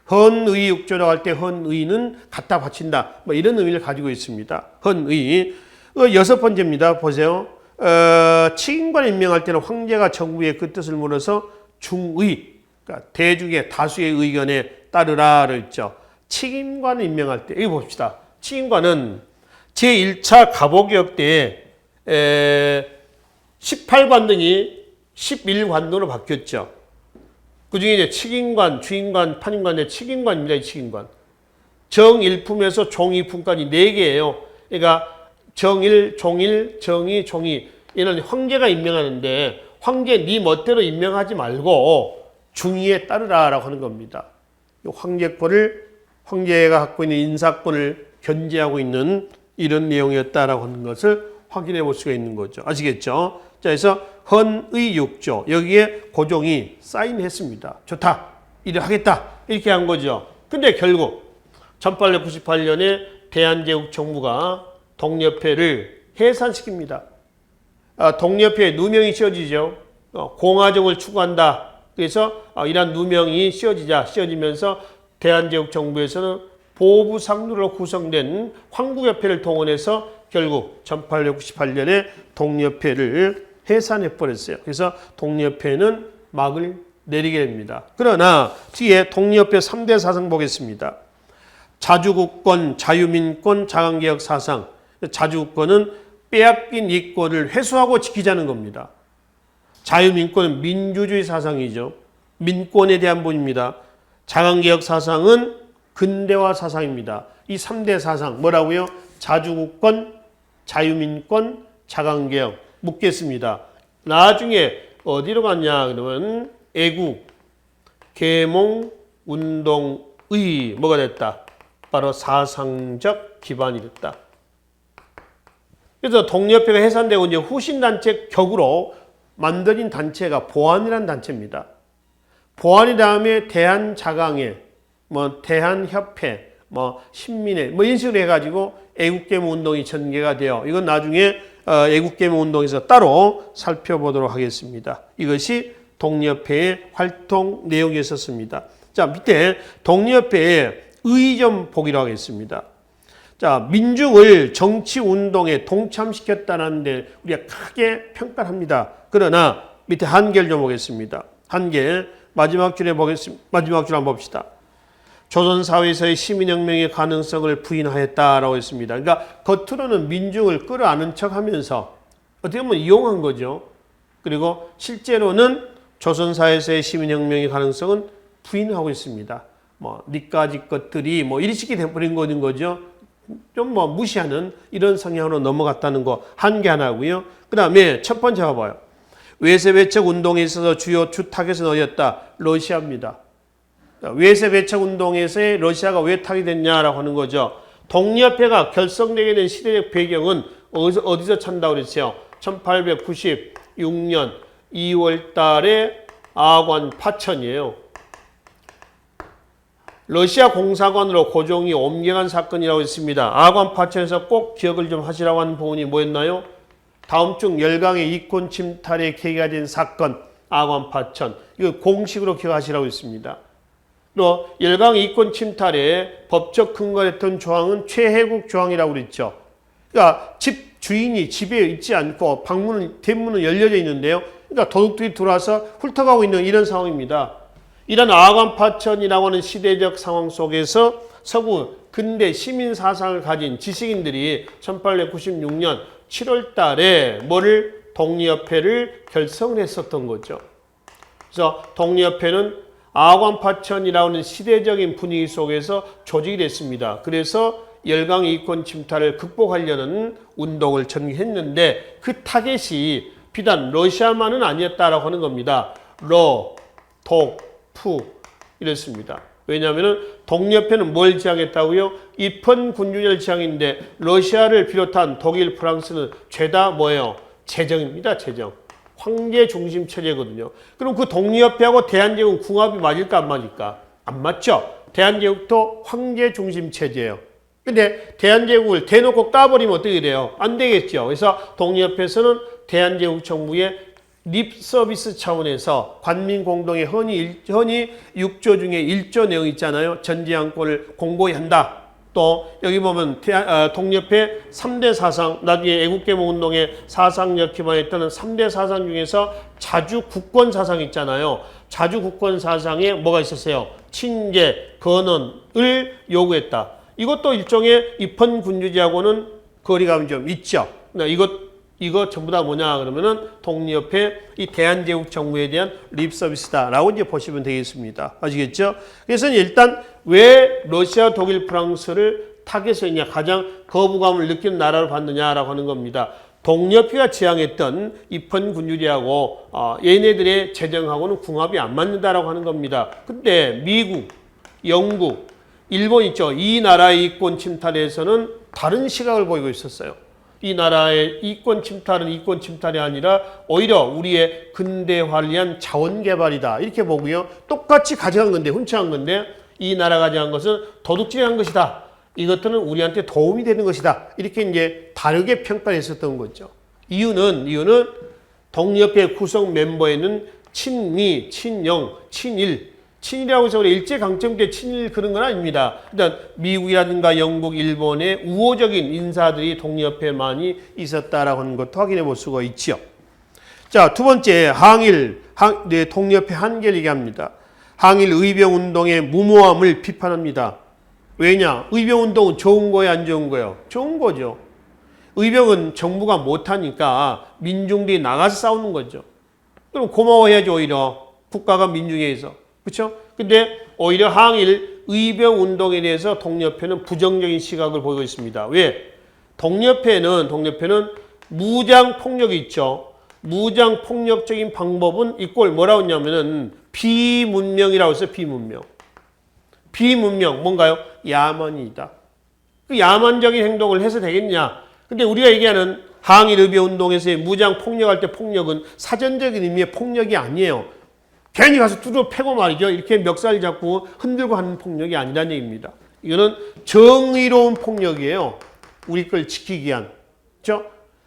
헌의 6조라고 할 때 헌의는 갖다 바친다. 뭐 이런 의미를 가지고 있습니다. 헌의. 여섯 번째입니다. 보세요. 칙인관을 임명할 때는 황제가 정부의 그 뜻을 물어서 중의, 그러니까 대중의 다수의 의견에 따르라 그랬죠. 칙인관을 임명할 때, 이거 봅시다. 칙인관은 제1차 갑오개혁 때에 18관등이 11관등으로 바뀌었죠. 그 중에 이제 칙인관, 주인관, 판인관의 칙인관입니다. 이 칙인관. 정일품에서 종이품까지 4개예요. 그러니까 정일, 종일, 정의, 종이. 얘는 황제가 임명하는데 황제 네 멋대로 임명하지 말고 중의에 따르라라고 하는 겁니다. 황제권을 황제가 갖고 있는 인사권을 견제하고 있는 이런 내용이었다라고 하는 것을 확인해 볼 수가 있는 거죠. 아시겠죠? 자, 그래서 헌의 6조 여기에 고종이 사인했습니다. 좋다. 이래 하겠다. 이렇게 한 거죠. 근데 결국 1898년에 대한제국 정부가 독립회를 해산시킵니다. 독립회에 누명이 씌워지죠. 공화정을 추구한다. 그래서 이러한 누명이 씌워지면서 대한제국 정부에서는 보부상루로 구성된 황국협회를 동원해서 결국 1898년에 독립회를 해산해버렸어요. 그래서 독립회는 막을 내리게 됩니다. 그러나 뒤에 독립회 3대 사상 보겠습니다. 자주국권, 자유민권, 자강개혁 사상. 자주국권은 빼앗긴 이권을 회수하고 지키자는 겁니다. 자유민권은 민주주의 사상이죠. 민권에 대한 본입니다. 자강개혁 사상은 근대화 사상입니다. 이 3대 사상 뭐라고요? 자주국권, 자유민권, 자강개혁 묻겠습니다. 나중에 어디로 갔냐 그러면 애국, 계몽, 운동의 뭐가 됐다? 바로 사상적 기반이 됐다. 그래서 독립회가 해산되고 이제 후신단체 격으로 만들어진 단체가 보안이라는 단체입니다. 보안이 다음에 대한자강회, 대한협회, 신민회, 이런 식으로 해가지고 애국계몽 운동이 전개가 돼요. 이건 나중에 애국계몽 운동에서 따로 살펴보도록 하겠습니다. 이것이 독립회의 활동 내용이었습니다. 자, 밑에 독립회의 의 좀 보기로 하겠습니다. 자, 민중을 정치운동에 동참시켰다는데 우리가 크게 평가를 합니다. 그러나 밑에 한계를 좀 보겠습니다. 한계, 마지막 줄 한번 봅시다. 조선사회에서의 시민혁명의 가능성을 부인하였다라고 했습니다. 그러니까 겉으로는 민중을 끌어안은 척하면서 어떻게 보면 이용한 거죠. 그리고 실제로는 조선사회에서의 시민혁명의 가능성은 부인하고 있습니다. 니까지 것들이 이리식이 돼버린 거죠. 좀 무시하는 이런 성향으로 넘어갔다는 거 한계 하나고요. 그 다음에 첫 번째 봐봐요. 외세배척 운동에 있어서 주요 주타겟은 어디였다? 러시아입니다. 외세배척 운동에서의 러시아가 왜 타게 됐냐라고 하는 거죠. 독립회가 결성되게 된 시대적 배경은 어디서 찬다고 그랬어요? 1896년 2월 달에 아관 파천이에요. 러시아 공사관으로 고종이 옮겨간 사건이라고 했습니다. 아관 파천에서 꼭 기억을 좀 하시라고 하는 부분이 뭐였나요? 다음 중 열강의 이권 침탈의 계기가 된 사건, 아관 파천. 이거 공식으로 기억하시라고 했습니다. 또 열강 이권 침탈의 법적 근거가 됐던 조항은 최혜국 조항이라고 그랬죠. 그러니까 집 주인이 집에 있지 않고 대문은 열려져 있는데요. 그러니까 도둑들이 들어와서 훑어가고 있는 이런 상황입니다. 이런 아관파천이라고 하는 시대적 상황 속에서 서구 근대 시민 사상을 가진 지식인들이 1896년 7월 달에 독립협회를 결성을 했었던 거죠. 그래서 독립협회는 아관파천이라고 하는 시대적인 분위기 속에서 조직이 됐습니다. 그래서 열강 이권 침탈을 극복하려는 운동을 전개했는데 그 타겟이 비단 러시아만은 아니었다라고 하는 겁니다. 독, 이랬습니다. 왜냐하면 독립회는 뭘 지향했다고요? 입헌 군주제를 지향인데 러시아를 비롯한 독일, 프랑스는 죄다 뭐예요? 제정입니다. 제정. 황제 중심 체제거든요. 그럼 그 독립협회하고 대한제국은 궁합이 맞을까 안 맞을까? 안 맞죠. 대한제국도 황제 중심 체제예요. 근데 대한제국을 대놓고 까버리면 어떻게 돼요? 안 되겠죠. 그래서 독립협회에서는 대한제국 정부의 립 서비스 차원에서 관민공동의 헌의 6조 중에 1조 내용 있잖아요. 전제안권을 공고히 한다. 또 여기 보면 동옆에 3대 사상, 나중에 애국개몽운동의 사상력 기반했던 3대 사상 중에서 자주 국권 사상 있잖아요. 자주 국권 사상에 뭐가 있었어요? 친재, 건원을 요구했다. 이것도 일종의 입헌군주제하고는 거리감이 좀 있죠. 이거 전부 다 뭐냐 그러면은 독립의 이 대한제국 정부에 대한 립 서비스다라고 이제 보시면 되겠습니다. 아시겠죠? 그래서 일단 왜 러시아, 독일, 프랑스를 타겟했냐, 가장 거부감을 느끼는 나라로 봤느냐라고 하는 겁니다. 독립회가 지향했던 입헌군주제하고 얘네들의 재정하고는 궁합이 안 맞는다라고 하는 겁니다. 근데 미국, 영국, 일본 있죠. 이 나라의 이권 침탈에서는 다른 시각을 보이고 있었어요. 이 나라의 이권 침탈은 이권 침탈이 아니라 오히려 우리의 근대화를 위한 자원 개발이다. 이렇게 보고요. 똑같이 가져간 건데, 훔쳐간 건데 이 나라가 가져간 것은 도둑질한 것이다. 이것들은 우리한테 도움이 되는 것이다. 이렇게 이제 다르게 평가를 했었던 거죠. 이유는 독립회 구성 멤버에는 친미, 친영, 친일, 친일이라고 해서 일제강점기 친일 그런 건 아닙니다. 일단 미국이라든가 영국, 일본의 우호적인 인사들이 독립회에 많이 있었다라고 하는 것도 확인해 볼 수가 있죠. 자, 두 번째 독립회 한계를 얘기합니다. 항일 의병운동의 무모함을 비판합니다. 왜냐? 의병운동은 좋은 거예요, 안 좋은 거예요? 좋은 거죠. 의병은 정부가 못하니까 민중들이 나가서 싸우는 거죠. 그럼 고마워해야죠, 오히려. 국가가 민중에 의해서. 그렇죠? 근데 오히려 항일 의병 운동에 대해서 독립회는 부정적인 시각을 보이고 있습니다. 왜? 독립회는 무장 폭력이 있죠. 무장 폭력적인 방법은 이꼴 뭐라고 했냐면은 비문명이라고 했어요. 비문명 뭔가요? 야만이다. 그 야만적인 행동을 해서 되겠냐? 근데 우리가 얘기하는 항일 의병 운동에서의 무장 폭력할 때 폭력은 사전적인 의미의 폭력이 아니에요. 괜히 가서 두드려 패고 말이죠. 이렇게 멱살 잡고 흔들고 하는 폭력이 아니라는 얘기입니다. 이거는 정의로운 폭력이에요. 우리 걸 지키기 위한. 그렇죠?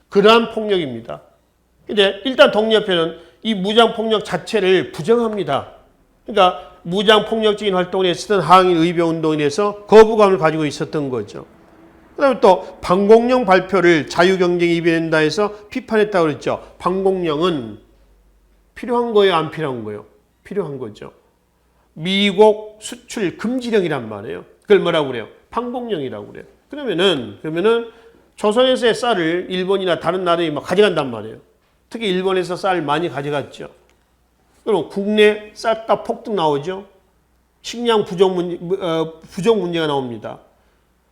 그러한 폭력입니다. 근데 일단 독립회는 이 무장폭력 자체를 부정합니다. 그러니까 무장폭력적인 활동을 했었던 항일 의병운동에 대해서 거부감을 가지고 있었던 거죠. 그 다음에 또 방공령 발표를 자유경쟁이 이변한다 해서 비판했다고 그랬죠. 방공령은 필요한 거예요? 안 필요한 거예요? 필요한 거죠. 미국 수출 금지령이란 말이에요. 그걸 뭐라고 그래요? 방공령이라고 그래요. 그러면은 조선에서의 쌀을 일본이나 다른 나라에 막 가져간단 말이에요. 특히 일본에서 쌀 많이 가져갔죠. 그럼 국내 쌀값 폭등 나오죠. 식량 부족 문제가 나옵니다.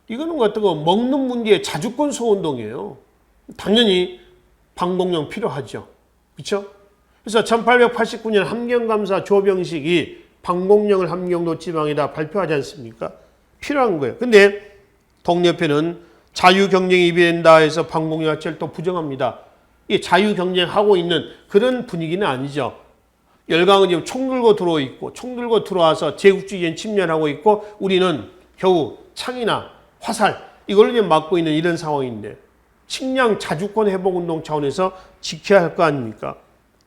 이거는 어떤 거 먹는 문제의 자주권 소운동이에요. 당연히 방공령 필요하죠. 그렇죠? 그래서 1889년 함경감사 조병식이 방공령을 함경도 지방에다 발표하지 않습니까? 필요한 거예요. 근데 독립회는 자유경쟁이 이변된다 해서 방공령 자체를 또 부정합니다. 이 자유경쟁하고 있는 그런 분위기는 아니죠. 열강은 지금 총 들고 들어와 있고 총 들고 들어와서 제국주의에 침략하고 있고 우리는 겨우 창이나 화살 이걸 이제 막고 있는 이런 상황인데 식량 자주권 회복운동 차원에서 지켜야 할 거 아닙니까?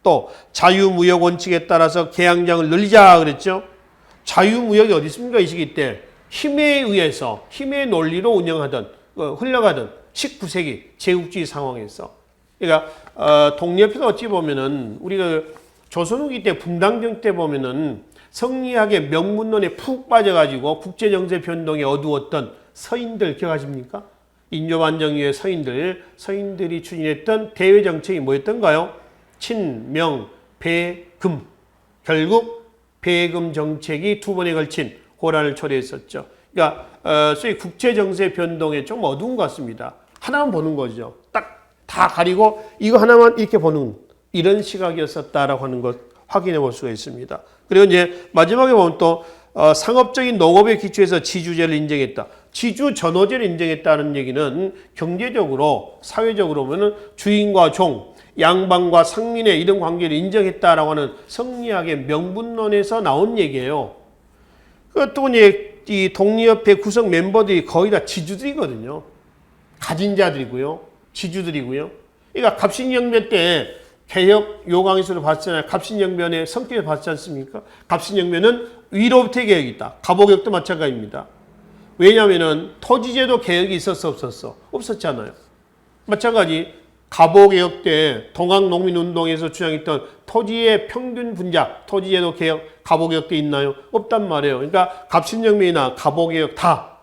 또 자유무역 원칙에 따라서 개항장을 늘리자 그랬죠. 자유무역이 어디 있습니까? 이 시기 때 힘에 의해서 힘의 논리로 운영하던 흘러가던 19세기 제국주의 상황에서 그러니까 독립회가 어찌 보면은 우리가 조선 후기 때 분당정 때 보면은 성리학의 명문론에 푹 빠져가지고 국제정세 변동에 어두웠던 서인들 기억하십니까? 인조반정위의 서인들이 추진했던 대외 정책이 뭐였던가요? 친명, 배금. 결국 배금 정책이 두 번에 걸친 호란을 초래했었죠. 그러니까 소위 국제정세 변동에 좀 어두운 것 같습니다. 하나만 보는 거죠. 딱 다 가리고 이거 하나만 이렇게 보는 이런 시각이었었다라고 하는 것 확인해 볼 수가 있습니다. 그리고 이제 마지막에 보면 또 상업적인 농업의 기초에서 지주제를 인정했다. 지주 전호제를 인정했다는 얘기는 경제적으로 사회적으로 보면 주인과 종, 양반과 상민의 이런 관계를 인정했다라고 하는 성리학의 명분론에서 나온 얘기예요. 그것도 이제 이 독립협회 구성 멤버들이 거의 다 지주들이거든요. 가진 자들이고요. 지주들이고요. 그러니까 갑신정변 때 개혁 요강에서 봤잖아요. 갑신정변의 성격을 봤지 않습니까? 갑신정변은 위로부터 개혁이다. 갑오개혁도 마찬가지입니다. 왜냐하면은 토지제도 개혁이 있었어 없었어? 없었잖아요. 마찬가지 갑오개혁 때 동학농민운동에서 주장했던 토지의 평균 분작, 토지제도 개혁, 갑오개혁 때 있나요? 없단 말이에요. 그러니까 갑신정민이나 갑오개혁 다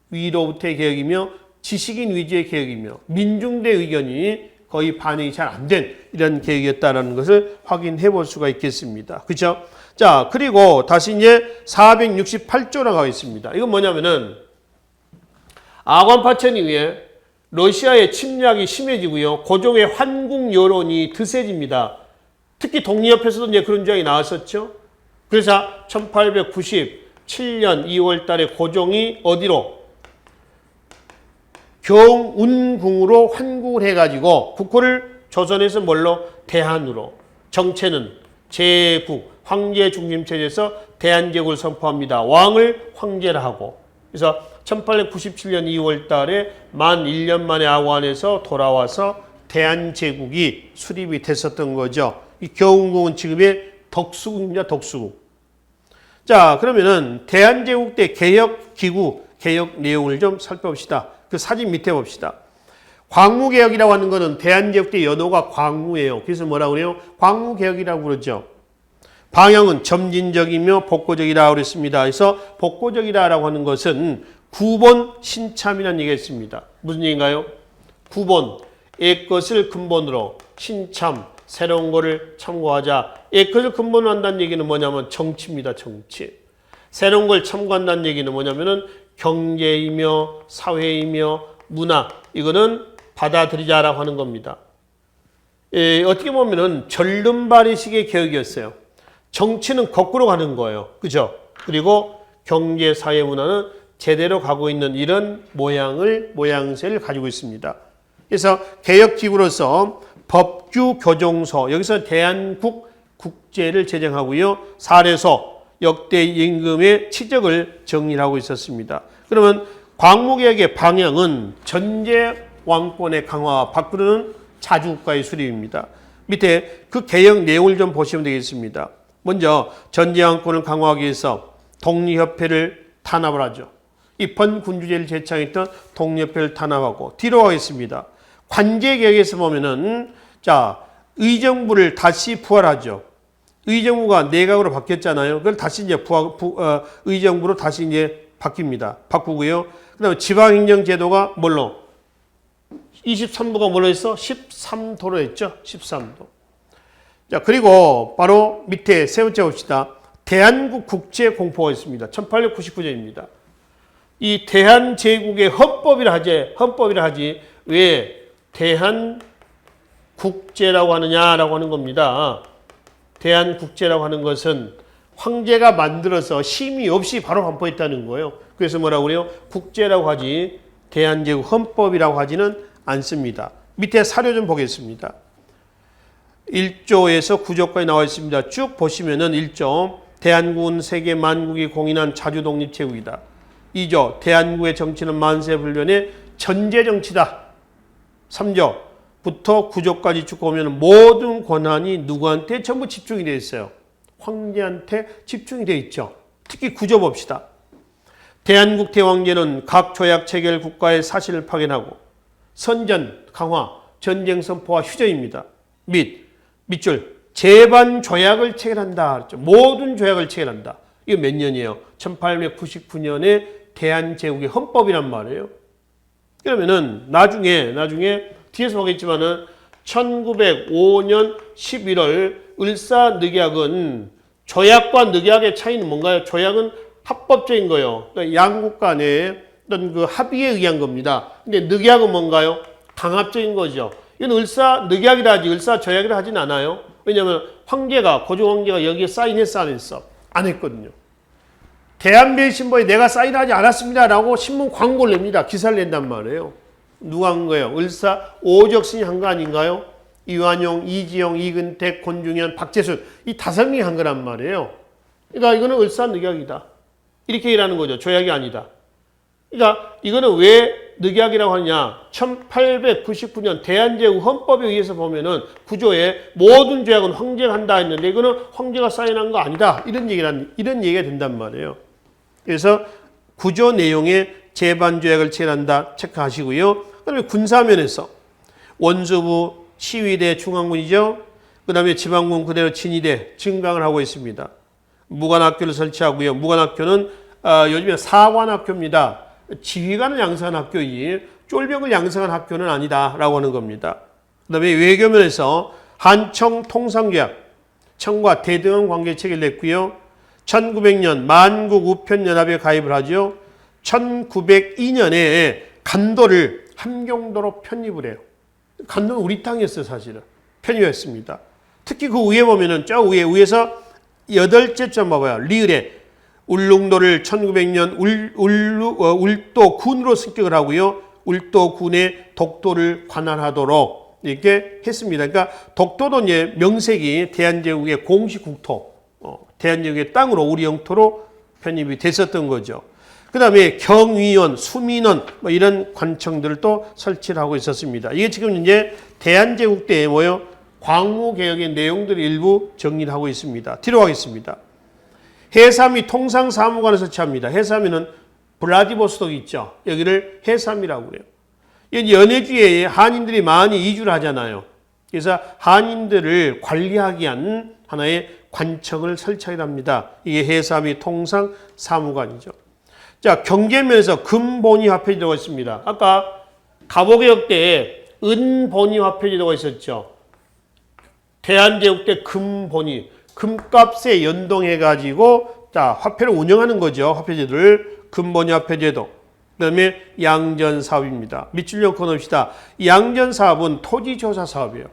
위로부터의 개혁이며 지식인 위주의 개혁이며 민중대 의견이 거의 반영이 잘 안 된 이런 개혁이었다는 것을 확인해 볼 수가 있겠습니다. 그렇죠? 자, 그리고 다시 이제 468조라고 하고 있습니다. 이건 뭐냐면은 아관파천 이후에 러시아의 침략이 심해지고요. 고종의 환국 여론이 드세집니다. 특히 독립협에서도 이제 그런 주장이 나왔었죠. 그래서 1897년 2월 달에 고종이 어디로? 경운궁으로 환국을 해가지고 국호를 조선에서 뭘로? 대한으로. 정체는 제국, 황제 중심체제에서 대한제국을 선포합니다. 왕을 황제라 하고. 그래서 1897년 2월 달에 만 1년 만에 아관에서 돌아와서 대한제국이 수립이 됐었던 거죠. 이 경운궁은 지금의 덕수궁입니다. 덕수궁. 자, 그러면은 대한제국 때 개혁기구, 개혁 내용을 좀 살펴봅시다. 그 사진 밑에 봅시다. 광무개혁이라고 하는 것은 대한제국 때 연호가 광무예요. 그래서 뭐라고 그래요? 광무개혁이라고 그러죠. 방향은 점진적이며 복고적이라고 그랬습니다. 그래서 복고적이라고 하는 것은 구본 신참이라는 얘기가 있습니다. 무슨 얘기인가요? 구본, 옛것을 근본으로, 신참, 새로운 거를 참고하자. 옛것을 근본으로 한다는 얘기는 뭐냐면 정치입니다. 정치. 새로운 걸 참고한다는 얘기는 뭐냐면은 경제이며 사회이며 문화, 이거는 받아들이자라고 하는 겁니다. 어떻게 보면은 절름발이식의 개혁이었어요. 정치는 거꾸로 가는 거예요. 그죠? 그리고 경제, 사회, 문화는 제대로 가고 있는 이런 모양새를 가지고 있습니다. 그래서 개혁기구로서 법규 교정서, 여기서 대한국 국제를 제정하고요. 사례서, 역대 임금의 치적을 정리하고 있었습니다. 그러면 광무개혁의 방향은 전제 왕권의 강화와 바꾸는 자주국가의 수립입니다. 밑에 그 개혁 내용을 좀 보시면 되겠습니다. 먼저 전제 왕권을 강화하기 위해서 독립협회를 탄압을 하죠. 이 번군주제를 제창했던 독립협회를 탄압하고 뒤로 가겠습니다. 관제개혁에서 보면은 자 의정부를 다시 부활하죠. 의정부가 내각으로 바뀌었잖아요. 그걸 다시 이제 의정부로 다시 이제 바꾸고요. 그다음에 지방행정제도가 뭘로? 23도가 뭘로 했어? 13도로 했죠. 13도. 자, 그리고 바로 밑에 세 번째 봅시다. 대한국 국제공포가 있습니다. 1899년입니다. 이 대한제국의 헌법이라 하지 왜 대한국제라고 하느냐라고 하는 겁니다. 대한국제라고 하는 것은 황제가 만들어서 심의 없이 바로 반포했다는 거예요. 그래서 뭐라고 그래요? 국제라고 하지 대한제국 헌법이라고 하지는 않습니다. 밑에 사료 좀 보겠습니다. 1조에서 9조까지 나와 있습니다. 쭉 보시면은 1조 대한국은 세계 만국이 공인한 자주독립제국이다. 2조 대한국의 정치는 만세불변의 전제정치다. 3조 부터 9조까지 쭉 보면 모든 권한이 누구한테 전부 집중이 되어 있어요. 황제한테 집중이 되어 있죠. 특히 9조 봅시다. 대한국 대왕제는 각 조약 체결 국가의 사실을 파견하고 선전, 강화, 전쟁 선포와 휴전입니다. 밑줄 제반 조약을 체결한다. 모든 조약을 체결한다. 이거 몇 년이에요? 1899년에 대한제국의 헌법이란 말이에요. 그러면은 나중에 뒤에서 보겠지만은 1905년 11월 을사늑약은 조약과 늑약의 차이는 뭔가요? 조약은 합법적인 거예요. 그러니까 양국 간의 어떤 그 합의에 의한 겁니다. 근데 늑약은 뭔가요? 강압적인 거죠. 이건 을사늑약이라 하지 을사조약이라 하진 않아요. 왜냐하면 고종 황제가 여기에 사인했어 안 했어? 안 했거든요. 대한매일신보에 내가 사인하지 않았습니다라고 신문 광고를 냅니다. 기사를 낸단 말이에요. 누가 한 거예요? 을사 오적신이 한 거 아닌가요? 이완용, 이지영, 이근택, 권중현, 박재순 이 5명이 한 거란 말이에요. 그러니까 이거는 을사늑약이다. 이렇게 일하는 거죠. 조약이 아니다. 그러니까 이거는 왜 늑약이라고 하느냐? 1899년 대한제국 헌법에 의해서 보면은 구조에 모든 조약은 황제가 한다 했는데 이거는 황제가 사인한 거 아니다. 이런 얘기가 된단 말이에요. 그래서 구조 내용의 재반 조약을 체결한다 체크하시고요. 그다음에 군사면에서 원수부 시위대 중앙군이죠. 그다음에 지방군 그대로 친위대 증강을 하고 있습니다. 무관학교를 설치하고요. 무관학교는 요즘에 사관학교입니다. 지휘관을 양성한 학교이지 쫄병을 양성한 학교는 아니다라고 하는 겁니다. 그다음에 외교면에서 한청 통상계약, 청과 대등한 관계 체결됐고요. 1900년 만국 우편연합에 가입을 하죠. 1902년에 간도를 함경도로 편입을 해요. 간도는 우리 땅이었어요, 사실은. 편입했습니다. 특히 그 위에 보면은 저 위에서 8째 점 봐봐요. 리을에 울릉도를 1900년 울도군으로 승격을 하고요. 울도군의 독도를 관할하도록 이렇게 했습니다. 그러니까 독도도 이제 명색이 대한제국의 공식 국토, 대한제국의 땅으로 우리 영토로 편입이 됐었던 거죠. 그 다음에 경위원, 수민원 뭐 이런 관청들을 또 설치를 하고 있었습니다. 이게 지금 이제 대한제국 때에 뭐요? 광무개혁의 내용들을 일부 정리를 하고 있습니다. 뒤로 가겠습니다. 해삼이 통상사무관을 설치합니다. 해삼이는 블라디보스톡이 있죠. 여기를 해삼이라고 그래요. 연해주에 한인들이 많이 이주를 하잖아요. 그래서 한인들을 관리하기 위한 하나의 관청을 설치하게 합니다. 이게 해삼이 통상사무관이죠. 자, 경제면에서 금본위 화폐제도가 있습니다. 아까 갑오개혁 때 은본위 화폐제도가 있었죠. 대한제국 때 금본위, 금값에 연동해가지고 자 화폐를 운영하는 거죠. 화폐제도를 금본위 화폐제도. 그다음에 양전사업입니다. 밑줄 좀 그어놓읍시다. 양전사업은 토지조사 사업이에요.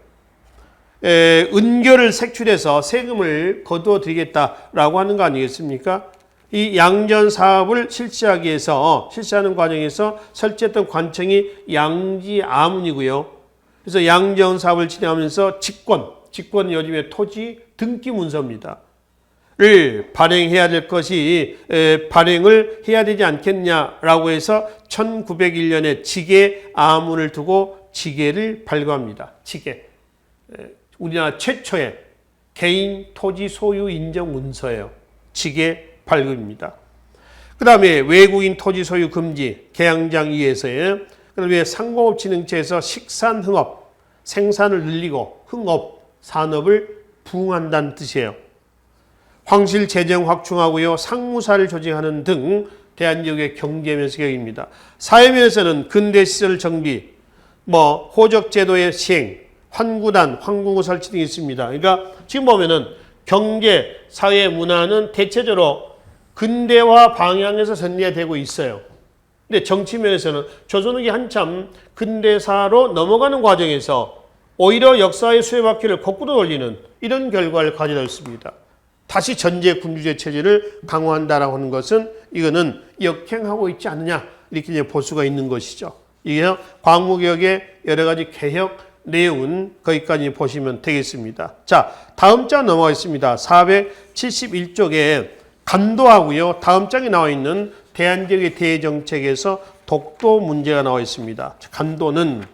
은결을 색출해서 세금을 거두어드리겠다라고 하는 거 아니겠습니까? 이 양전사업을 실시하기 위해서 실시하는 과정에서 설치했던 관청이 양지아문이고요. 그래서 양전사업을 진행하면서 직권 요즘에 토지 등기 문서입니다. 를 발행해야 될 것이 발행을 해야 되지 않겠냐라고 해서 1901년에 지계아문을 두고 지계를 발급합니다. 지계. 우리나라 최초의 개인 토지 소유 인정 문서예요. 지계 발급입니다. 그 다음에 외국인 토지 소유 금지, 개항장 2에서의 그 다음에 상공업진흥체에서 식산흥업, 생산을 늘리고 흥업, 산업을 부흥한다는 뜻이에요. 황실 재정 확충하고요. 상무사를 조직하는 등 대한지역의 경제면에서 개혁입니다. 사회면에서는 근대시설 정비, 호적제도의 시행, 환구단, 환궁구 설치 등이 있습니다. 그러니까 지금 보면은 경제, 사회, 문화는 대체적으로 근대화 방향에서 전개되고 있어요. 근데 정치면에서는 조선후기 한참 근대사로 넘어가는 과정에서 오히려 역사의 수레바퀴를 거꾸로 돌리는 이런 결과를 가져다 있습니다. 다시 전제 군주제 체제를 강화한다라고 하는 것은 이거는 역행하고 있지 않느냐 이렇게 이제 볼 수가 있는 것이죠. 이게 광무개혁의 여러 가지 개혁 내용은 거기까지 보시면 되겠습니다. 자, 다음 장 넘어가겠습니다. 471쪽에 간도하고요. 다음 장에 나와 있는 대한지역의 대정책에서 독도 문제가 나와 있습니다. 간도는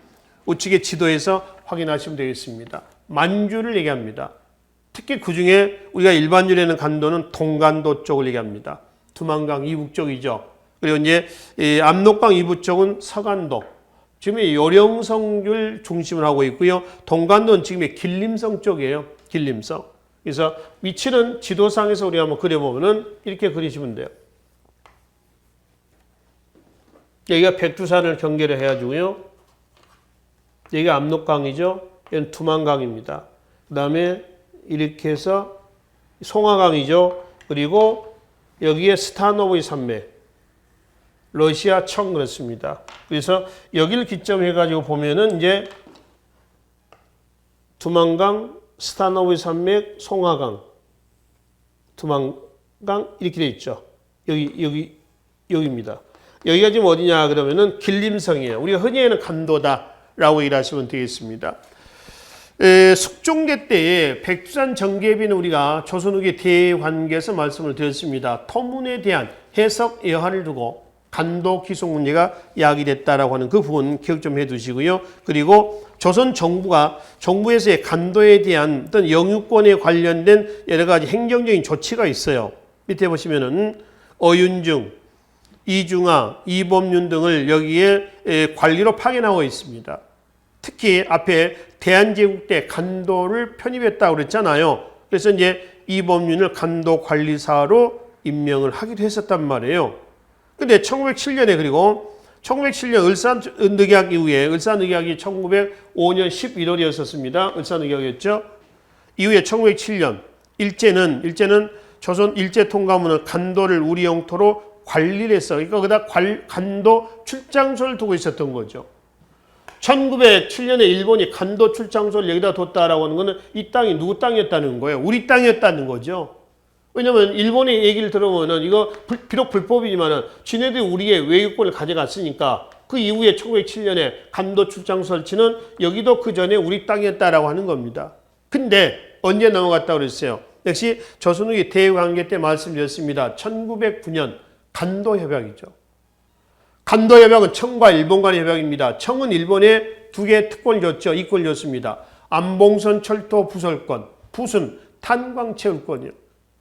우측의 지도에서 확인하시면 되겠습니다. 만주를 얘기합니다. 특히 그 중에 우리가 일반적으로 간도는 동간도 쪽을 얘기합니다. 두만강 이북 쪽이죠. 그리고 이제 압록강 이북 쪽은 서간도. 지금의 요령성을 중심으로 하고 있고요. 동간도는 지금의 길림성 쪽이에요. 길림성. 그래서 위치는 지도상에서 우리가 한번 그려보면은 이렇게 그리시면 돼요. 여기가 백두산을 경계를 해가지고요. 여기가 압록강이죠. 여기는 두만강입니다. 그 다음에 이렇게 해서 송화강이죠. 그리고 여기에 스타노브이 산맥, 러시아 청 그렇습니다. 그래서 여기를 기점해가지고 보면은 이제 두만강, 스타노브이 산맥, 송화강, 두만강 이렇게 돼 있죠. 여기입니다. 여기가 지금 어디냐 그러면은 길림성이에요. 우리가 흔히 하는 간도다라고 얘기를 하시면 되겠습니다. 숙종대 때에 백두산 정계비는 우리가 조선후기 대관계에서 말씀을 드렸습니다. 토문에 대한 해석 여하를 두고 간도 기속 문제가 야기됐다라고 하는 그 부분 기억 좀 해두시고요. 그리고 조선 정부에서의 간도에 대한 어떤 영유권에 관련된 여러 가지 행정적인 조치가 있어요. 밑에 보시면은 어윤중, 이중하, 이범윤 등을 여기에 관리로 파견하고 있습니다. 특히 앞에 대한제국대 간도를 편입했다고 그랬잖아요. 그래서 이제 이범윤을 간도관리사로 임명을 하기도 했었단 말이에요. 근데 1907년에 그리고 1907년 을사늑약 이후에 을사늑약이 1905년 11월이었었습니다. 을사늑약이었죠. 이후에 1907년 일제는 조선 일제통감원은 간도를 우리 영토로 관리를 했어. 그러니까 거기다 간도 출장소를 두고 있었던 거죠. 1907년에 일본이 간도 출장소를 여기다 뒀다라고 하는 거는 이 땅이 누구 땅이었다는 거예요. 우리 땅이었다는 거죠. 왜냐면 일본의 얘기를 들어보면은 이거 비록 불법이지만은 지네들이 우리의 외교권을 가져갔으니까 그 이후에 1907년에 간도 출장 설치는 여기도 그 전에 우리 땅이었다라고 하는 겁니다. 근데 언제 넘어갔다고 그랬어요? 역시 조선 후기 대외관계 때 말씀드렸습니다. 1909년 간도협약이죠. 간도협약은 청과 일본 간의 협약입니다. 청은 일본에 두 개의 특권을 줬죠. 이권을 줬습니다. 안봉선 철도 부설권, 붓은 탄광 채울권이요.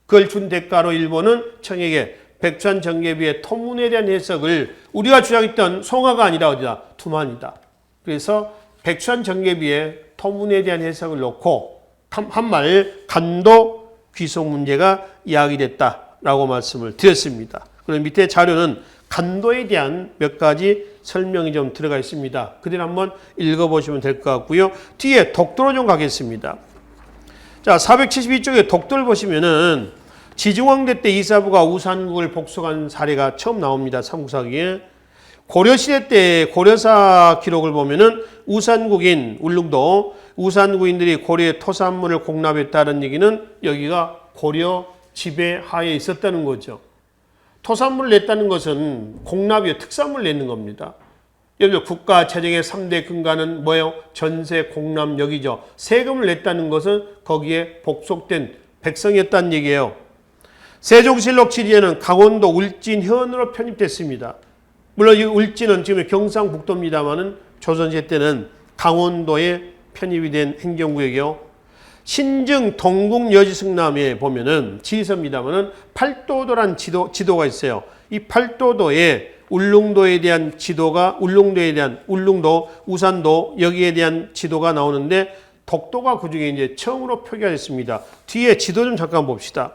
그걸 준 대가로 일본은 청에게 백두산 정계비의 토문에 대한 해석을 우리가 주장했던 송화가 아니라 어디다? 투만이다. 그래서 백두산 정계비의 토문에 대한 해석을 놓고 한말 간도 귀속 문제가 이야기됐다라고 말씀을 드렸습니다. 그럼 밑에 자료는 간도에 대한 몇 가지 설명이 좀 들어가 있습니다. 그대로 한번 읽어보시면 될 것 같고요. 뒤에 독도로 좀 가겠습니다. 자, 472쪽에 독도를 보시면은 지중왕대 때 이사부가 우산국을 복속한 사례가 처음 나옵니다. 삼국사기에. 고려시대 때 고려사 기록을 보면은 우산국인 울릉도 우산국인들이 고려의 토산물을 공납했다는 얘기는 여기가 고려 지배하에 있었다는 거죠. 토산물을 냈다는 것은 공납이요. 특산물을 내는 겁니다. 예를 들어 국가 재정의 3대 근간은 뭐예요? 전세, 공납력이죠. 세금을 냈다는 것은 거기에 복속된 백성이었다는 얘기예요. 세종실록 7위에는 강원도 울진현으로 편입됐습니다. 물론 이 울진은 지금 경상북도입니다만은 조선시대 때는 강원도에 편입이 된 행정구역이요. 신증 동국 여지승남에 보면은 지리서입니다만은 팔도도란 지도가 있어요. 이 팔도도에 울릉도에 대한 지도가 울릉도, 우산도 여기에 대한 지도가 나오는데 독도가 그 중에 이제 처음으로 표기가 됐습니다. 뒤에 지도 좀 잠깐 봅시다.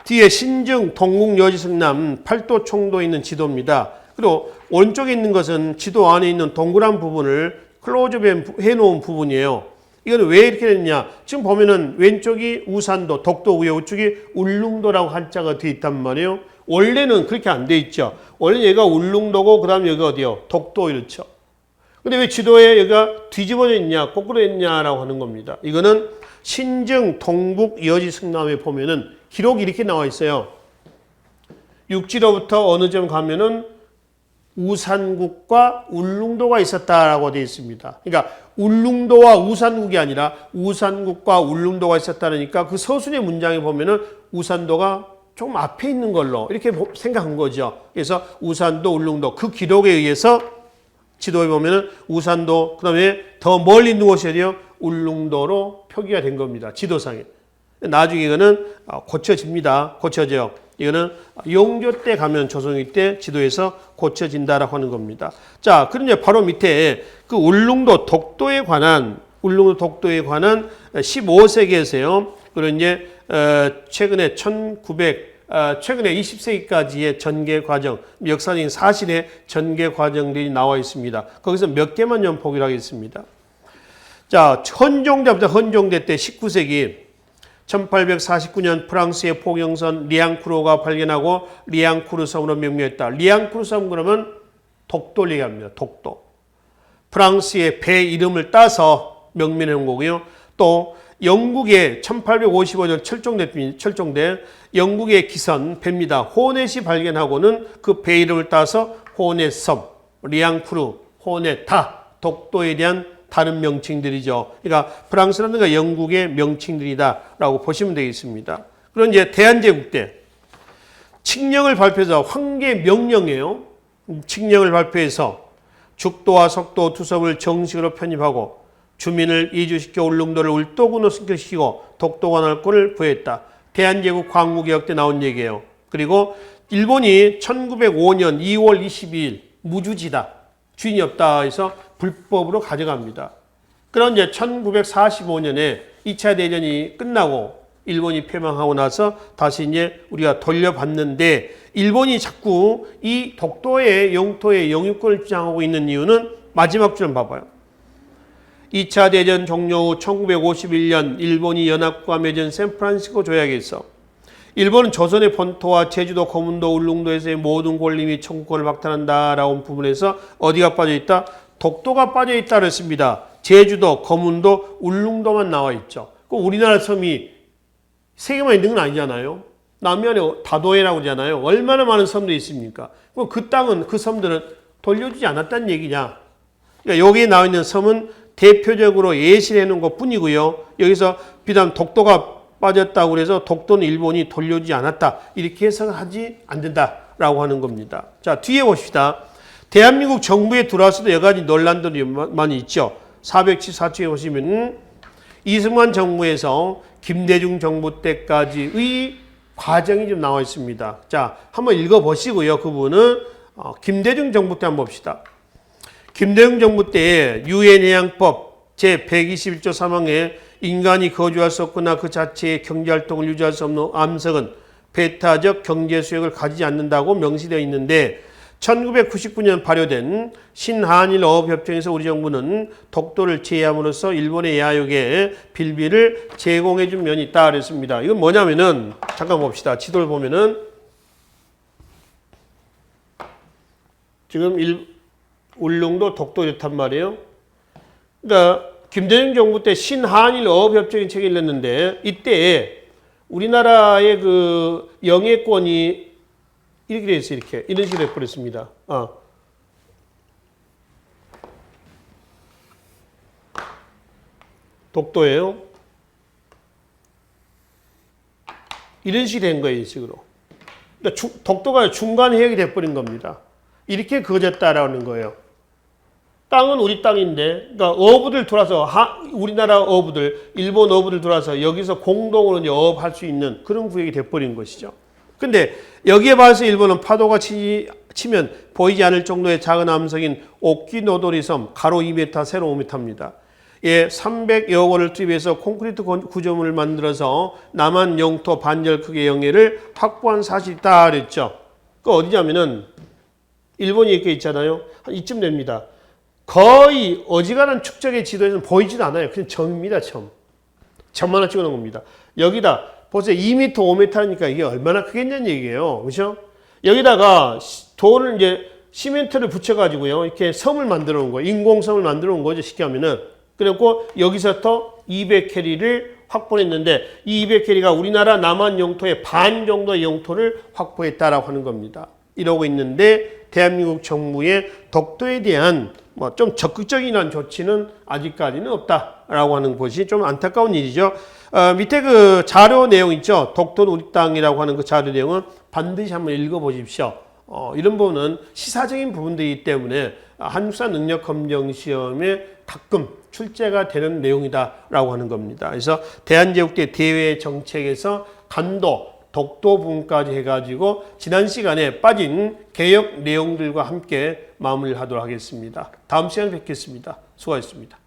뒤에 신증 동국 여지승남 팔도 총도에 있는 지도입니다. 그리고 오른쪽에 있는 것은 지도 안에 있는 동그란 부분을 클로즈업 해놓은 부분이에요. 이거는 왜 이렇게 됐냐? 지금 보면은 왼쪽이 우산도, 독도고요. 우측이 울릉도라고 한자가 되어 있단 말이에요. 원래는 그렇게 안 돼 있죠. 원래 얘가 울릉도고 그다음 여기가 어디요? 독도 이렇죠. 근데 왜 지도에 여기가 뒤집어져 있냐, 거꾸로 있냐라고 하는 겁니다. 이거는 신증 동북 여지승남에 보면은 기록이 이렇게 나와 있어요. 육지로부터 어느 점 가면은 우산국과 울릉도가 있었다라고 되어 있습니다. 그러니까 울릉도와 우산국이 아니라 우산국과 울릉도가 있었다니까 그 서술의 문장에 보면은 우산도가 좀 앞에 있는 걸로 이렇게 생각한 거죠. 그래서 우산도, 울릉도 그 기록에 의해서 지도에 보면은 우산도 그다음에 더 멀리 있는 곳이 어디요? 울릉도로 표기가 된 겁니다. 지도상에. 나중에 이거는 고쳐집니다. 고쳐져요. 이거는 용조 때 가면 조선위 때 지도에서 고쳐진다라고 하는 겁니다. 자, 그런데 바로 밑에 그 울릉도 독도에 관한 15세기에서요. 그리고 이제 최근에 20세기까지의 전개 과정, 역사적인 사실의 전개 과정들이 나와 있습니다. 거기서 몇 개만 좀 보기로 하겠습니다. 자, 헌종대 때 19세기 1849년 프랑스의 포경선 리앙쿠르가 발견하고 리앙쿠르 섬으로 명명했다. 리앙쿠르 섬 그러면 독도를 얘기합니다. 독도. 프랑스의 배 이름을 따서 명명해 온 거고요. 또 영국의 1855년 철종된 영국의 기선 배입니다. 호넷이 발견하고는 그 배 이름을 따서 호넷 섬, 리앙쿠르, 호넷타, 독도에 대한 다른 명칭들이죠. 그러니까 프랑스라든가 영국의 명칭들이다라고 보시면 되겠습니다. 그런 이제 대한제국 때 칙령을 발표해서 황제 명령이에요. 칙령을 발표해서 죽도와 석도 두 섬을 정식으로 편입하고 주민을 이주시켜 울릉도를 울도군으로 승격시키고 독도관할권을 부여했다. 대한제국 광무개혁 때 나온 얘기예요. 그리고 일본이 1905년 2월 22일 무주지다, 주인이 없다 해서 불법으로 가져갑니다. 그런 이제 1945년에 2차 대전이 끝나고 일본이 패망하고 나서 다시 이제 우리가 돌려받는데, 일본이 자꾸 이 독도의 영토의 영유권을 주장하고 있는 이유는 마지막 줄을 봐봐요. 2차 대전 종료 후 1951년 일본이 연합국과 맺은 샌프란시스코 조약에서 일본은 조선의 본토와 제주도, 거문도, 울릉도에서의 모든 권리 및 청구권을 박탈한다라는 부분에서 어디가 빠져있다? 독도가 빠져있다 그랬습니다. 제주도, 거문도, 울릉도만 나와 있죠. 그 우리나라 섬이 세 개만 있는 건 아니잖아요. 남해안에 다도해라고 그러잖아요. 얼마나 많은 섬들이 있습니까? 그럼 그 땅은, 그 섬들은 돌려주지 않았다는 얘기냐? 그러니까 여기에 나와 있는 섬은 대표적으로 예시해 놓은 것 뿐이고요. 여기서 비단 독도가 빠졌다고 그래서 독도는 일본이 돌려주지 않았다, 이렇게 해석하지 않는다라고 하는 겁니다. 자, 뒤에 봅시다. 대한민국 정부에 들어와서도 여러 가지 논란들이 많이 있죠. 474쪽에 보시면 이승만 정부에서 김대중 정부 때까지의 과정이 좀 나와 있습니다. 자, 한번 읽어보시고요. 그 부분은 김대중 정부 때 한번 봅시다. 김대중 정부 때 유엔해양법 제121조 3항에 인간이 거주할 수 없거나 그 자체의 경제활동을 유지할 수 없는 암석은 배타적 경제수익을 가지지 않는다고 명시되어 있는데, 1999년 발효된 신한일 어업협정에서 우리 정부는 독도를 제외함으로써 일본의 야욕에 빌비를 제공해 준 면이 있다 그랬습니다. 이건 뭐냐면은, 잠깐 봅시다. 지도를 보면은 지금 울릉도, 독도 이렇단 말이에요. 그러니까 김대중 정부 때 신한일 어업협정이 체결됐는데, 이때 우리나라의 그 영해권이 이렇게 돼 있어요. 이런 식으로 해버렸습니다. 독도예요. 이런 식이 된 거예요. 이 식으로. 그러니까 독도가 중간 해역이 돼버린 겁니다. 이렇게 그어졌다라는 거예요. 땅은 우리 땅인데, 그러니까 어부들 들어와서, 우리나라 어부들, 일본 어부들 들어와서 여기서 공동으로 이제 어업할 수 있는 그런 구역이 돼버린 것이죠. 근데 여기에 봐서 일본은 파도가 치면 보이지 않을 정도의 작은 암석인 오키노도리 섬, 가로 2m, 세로 5m입니다. 예, 300여 원을 투입해서 콘크리트 구조물을 만들어서 남한 영토 반절 크기의 영해를 확보한 사실이 있다 그랬죠. 그 어디냐면은 일본이 이렇게 있잖아요. 한 이쯤 됩니다. 거의 어지간한 축적의 지도에서는 보이지도 않아요. 그냥 점입니다, 점. 점 하나 찍어놓은 겁니다. 여기다 보세요. 2m, 5m니까 이게 얼마나 크겠냐는 얘기예요. 그렇죠? 여기다가 돌을 이제 시멘트를 붙여가지고요. 이렇게 섬을 만들어 놓은 거예요. 인공섬을 만들어 놓은 거죠. 쉽게 하면은. 그리고 여기서부터 200캐리를 확보했는데, 이 200캐리가 우리나라 남한 영토의 반 정도의 영토를 확보했다라고 하는 겁니다. 이러고 있는데, 대한민국 정부의 독도에 대한 좀 적극적인 조치는 아직까지는 없다라고 하는 것이 좀 안타까운 일이죠. 밑에 그 자료 내용 있죠. 독도는 우리 땅이라고 하는 그 자료 내용은 반드시 한번 읽어보십시오. 이런 부분은 시사적인 부분들이기 때문에 한국사 능력 검정 시험에 가끔 출제가 되는 내용이다라고 하는 겁니다. 그래서 대한제국대 대외 정책에서 간도, 독도 부분까지 해가지고 지난 시간에 빠진 개혁 내용들과 함께 마무리를 하도록 하겠습니다. 다음 시간에 뵙겠습니다. 수고하셨습니다.